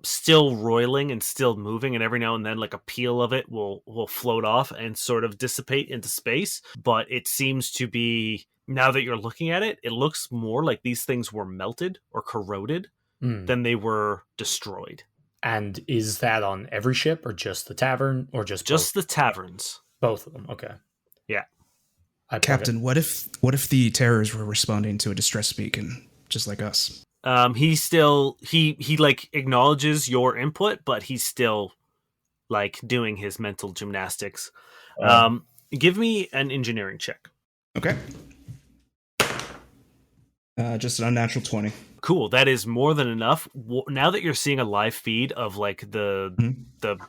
still roiling and still moving, and every now and then like a peel of it will float off and sort of dissipate into space. But it seems to be, now that you're looking at it, it looks more like these things were melted or corroded than they were destroyed. And is that on every ship or just the tavern or just The taverns. both of them? Okay. Yeah. I pointed- Captain, what if the terrors were responding to a distress beacon, just like us? He like acknowledges your input, but he's still like doing his mental gymnastics. Give me an engineering check. Okay. Just an unnatural 20. Cool, that is more than enough. Now that you're seeing a live feed of like the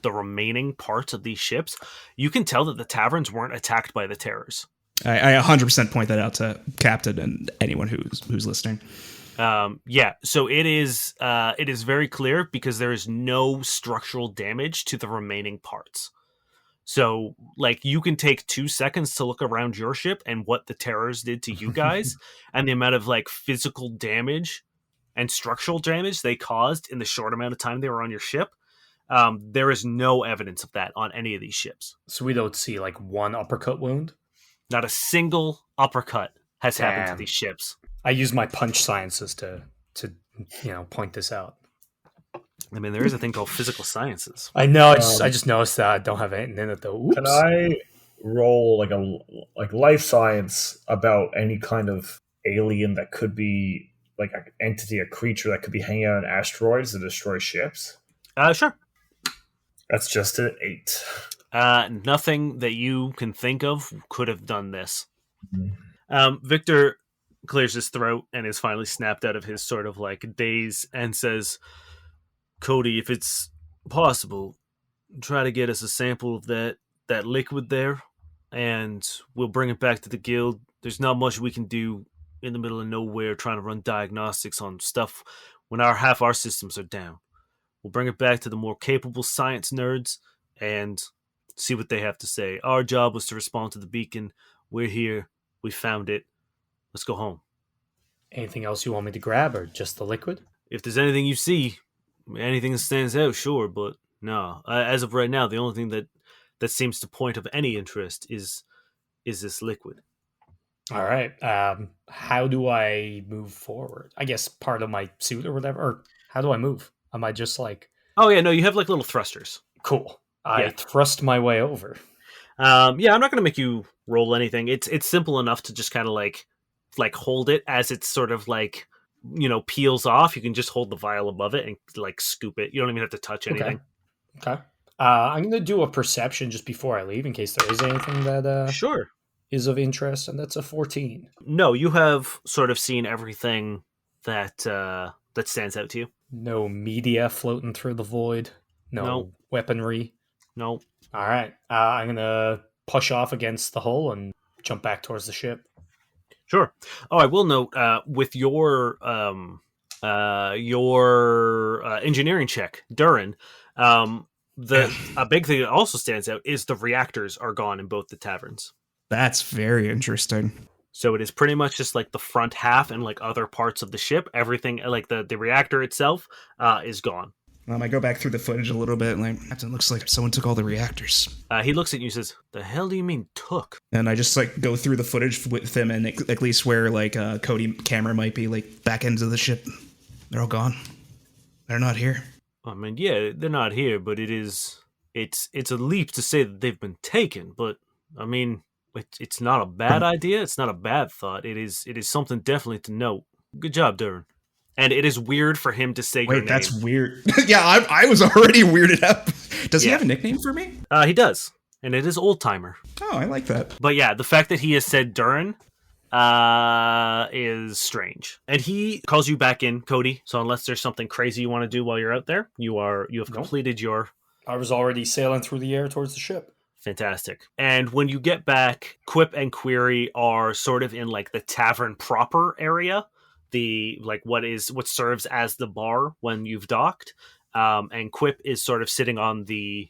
remaining parts of these ships, you can tell that the taverns weren't attacked by the terrors. I 100% point that out to Captain and anyone who's listening. Yeah, so it is very clear because there is no structural damage to the remaining parts. So, like, you can take 2 seconds to look around your ship and what the terrors did to you guys, and the amount of like physical damage and structural damage they caused in the short amount of time they were on your ship, there is no evidence of that on any of these ships. So we don't see like one uppercut wound? Not a single uppercut has happened to Damn. these ships. I use my punch sciences to point this out. I mean, there is a thing called physical sciences. I know. I just noticed that I don't have anything in it though. Oops. Can I roll like life science about any kind of alien that could be like an entity, a creature that could be hanging out on asteroids to destroy ships? Sure. That's just an 8. Nothing that you can think of could have done this. Mm-hmm. Victor clears his throat and is finally snapped out of his sort of like daze and says, Cody, if it's possible, try to get us a sample of that liquid there, and we'll bring it back to the guild. There's not much we can do in the middle of nowhere trying to run diagnostics on stuff when half our systems are down. We'll bring it back to the more capable science nerds and see what they have to say. Our job was to respond to the beacon. We're here. We found it. Let's go home. Anything else you want me to grab, or just the liquid? If there's anything you see, anything that stands out, sure, but no. As of right now, the only thing that seems to point of any interest is this liquid. All right. How do I move forward? I guess part of my suit or whatever. Or how do I move? Am I just like... Oh, yeah, no, you have like little thrusters. Cool. I thrust my way over. I'm not going to make you roll anything. It's simple enough to just kind of like hold it as it's sort of like, peels off. You can just hold the vial above it and like scoop it. You don't even have to touch anything. Okay. I'm going to do a perception just before I leave in case there is anything that sure is of interest, and that's a 14. No, you have sort of seen everything that stands out to you. No media floating through the void. No weaponry. No. All right. I'm going to push off against the hull and jump back towards the ship. Sure. Oh, I will note with your engineering check, Durrin, a big thing that also stands out is the reactors are gone in both the taverns. That's very interesting. So it is pretty much just like the front half and like other parts of the ship. Everything like the reactor itself is gone. I go back through the footage a little bit, and it looks like someone took all the reactors. He looks at you and says, "The hell do you mean took?" And I just go through the footage with him, and at least where Cody camera might be back into the ship. They're all gone. They're not here. I mean, yeah, they're not here, but it's a leap to say that they've been taken. But I mean, it's not a bad idea. It's not a bad thought. It is something definitely to note. Good job, Durrin. And it is weird for him to say your name. Wait, that's weird. Yeah, I was already weirded out. Does he have a nickname for me? He does. And it is Old Timer. Oh, I like that. But yeah, the fact that he has said Durrin is strange. And he calls you back in, Cody. So unless there's something crazy you want to do while you're out there, you have completed your... I was already sailing through the air towards the ship. Fantastic. And when you get back, Quip and Query are sort of in like the tavern proper area. The what serves as the bar when you've docked, and Quip is sort of sitting on the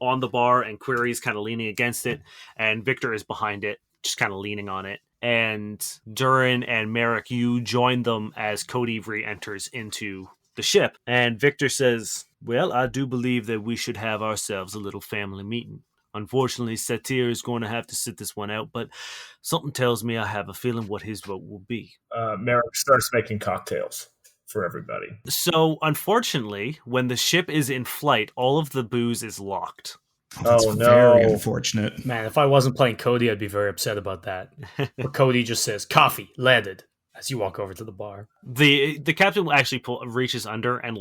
bar, and Query is kind of leaning against it, and Victor is behind it, just kind of leaning on it. And Durrin and Merrick, you join them as Cody re-enters into the ship, and Victor says, "Well, I do believe that we should have ourselves a little family meeting. Unfortunately, Satir is going to have to sit this one out, but something tells me I have a feeling what his vote will be." Merrick starts making cocktails for everybody. So, unfortunately, when the ship is in flight, all of the booze is locked. That's very unfortunate. Man, if I wasn't playing Cody, I'd be very upset about that. But Cody just says, "Coffee, leaded," as you walk over to the bar. The captain will actually reaches under and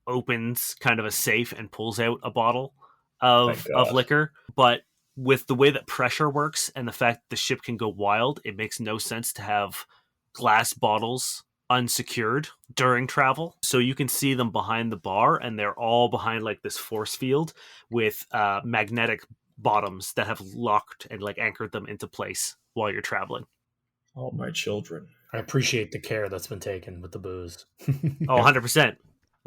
opens kind of a safe and pulls out a bottle of liquor, but with the way that pressure works and the fact that the ship can go wild, it makes no sense to have glass bottles unsecured during travel. So you can see them behind the bar, and they're all behind this force field with magnetic bottoms that have locked and anchored them into place while you're traveling. Oh, my children. I appreciate the care that's been taken with the booze. Oh, 100%.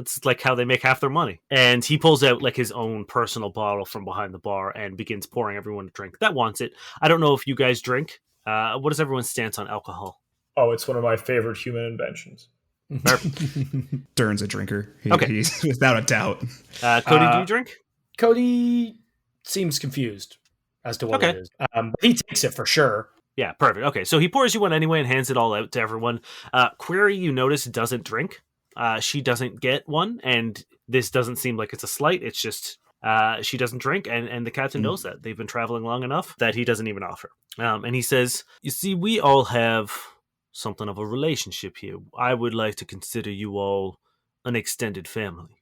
It's how they make half their money. And he pulls out his own personal bottle from behind the bar and begins pouring everyone a drink that wants it. I don't know if you guys drink. What is everyone's stance on alcohol? Oh, it's one of my favorite human inventions. Durrin's a drinker. Okay. He's without a doubt. Cody, do you drink? Cody seems confused as to what it is. But he takes it for sure. Yeah, perfect. Okay, so he pours you one anyway and hands it all out to everyone. Query, you notice, doesn't drink. She doesn't get one, and this doesn't seem like it's a slight. It's just she doesn't drink, and the captain knows that. They've been traveling long enough that he doesn't even offer. And he says, you see, we all have something of a relationship here. I would like to consider you all an extended family.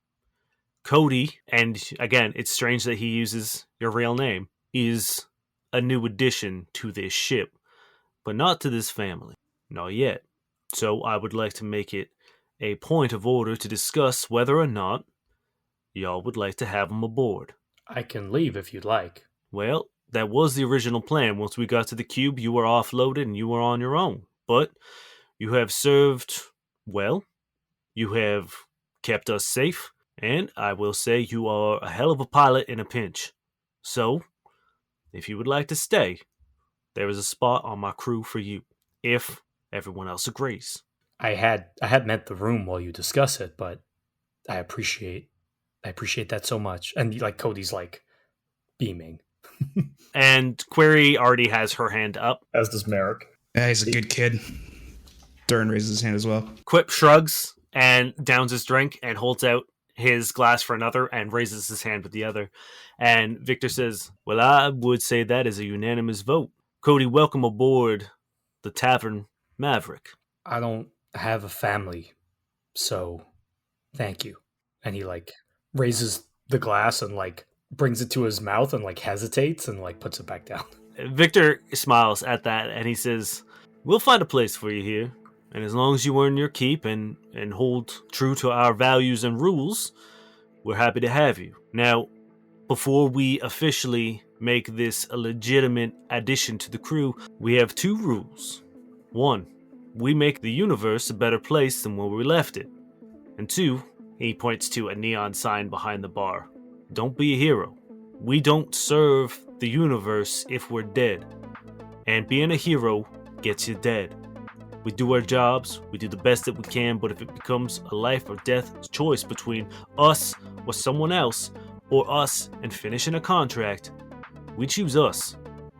Cody, and again, it's strange that he uses your real name, is a new addition to this ship, but not to this family. Not yet. So I would like to make it a point of order to discuss whether or not y'all would like to have him aboard. I can leave if you'd like. Well, that was the original plan. Once we got to the cube, you were offloaded and you were on your own. But you have served well. You have kept us safe. And I will say you are a hell of a pilot in a pinch. So, if you would like to stay, there is a spot on my crew for you, if everyone else agrees. I had meant the room while you discuss it, but I appreciate that so much. And like Cody's like beaming. And Query already has her hand up. As does Merrick. Yeah, he's a good kid. Durrin raises his hand as well. Quip shrugs and downs his drink and holds out his glass for another and raises his hand with the other. And Victor says, well, I would say that is a unanimous vote. Cody, welcome aboard the tavern Maverick. I don't have a family, so thank you. And he like raises the glass and like brings it to his mouth and like hesitates and like puts it back down. Victor smiles at that and he says, we'll find a place for you here. And as long as you earn your keep and hold true to our values and rules, we're happy to have you. Now, before we officially make this a legitimate addition to the crew, we have two rules. One, we make the universe a better place than where we left it. And two, he points to a neon sign behind the bar. Don't be a hero. We don't serve the universe if we're dead. And being a hero gets you dead. We do our jobs, we do the best that we can, but if it becomes a life or death choice between us or someone else, or us and finishing a contract, we choose us.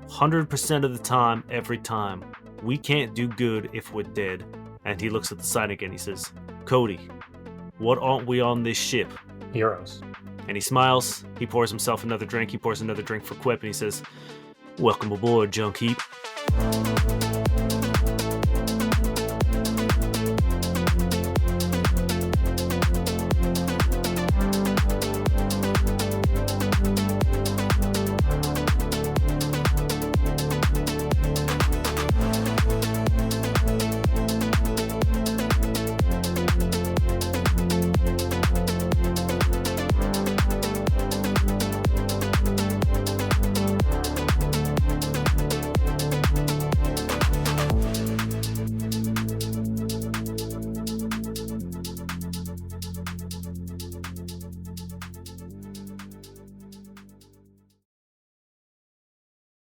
100% of the time, every time. We can't do good if we're dead. And he looks at the sign again, he says, Cody, what aren't we on this ship? Heroes. And he smiles, he pours himself another drink, he pours another drink for Quip, and he says, welcome aboard, Junk Heap.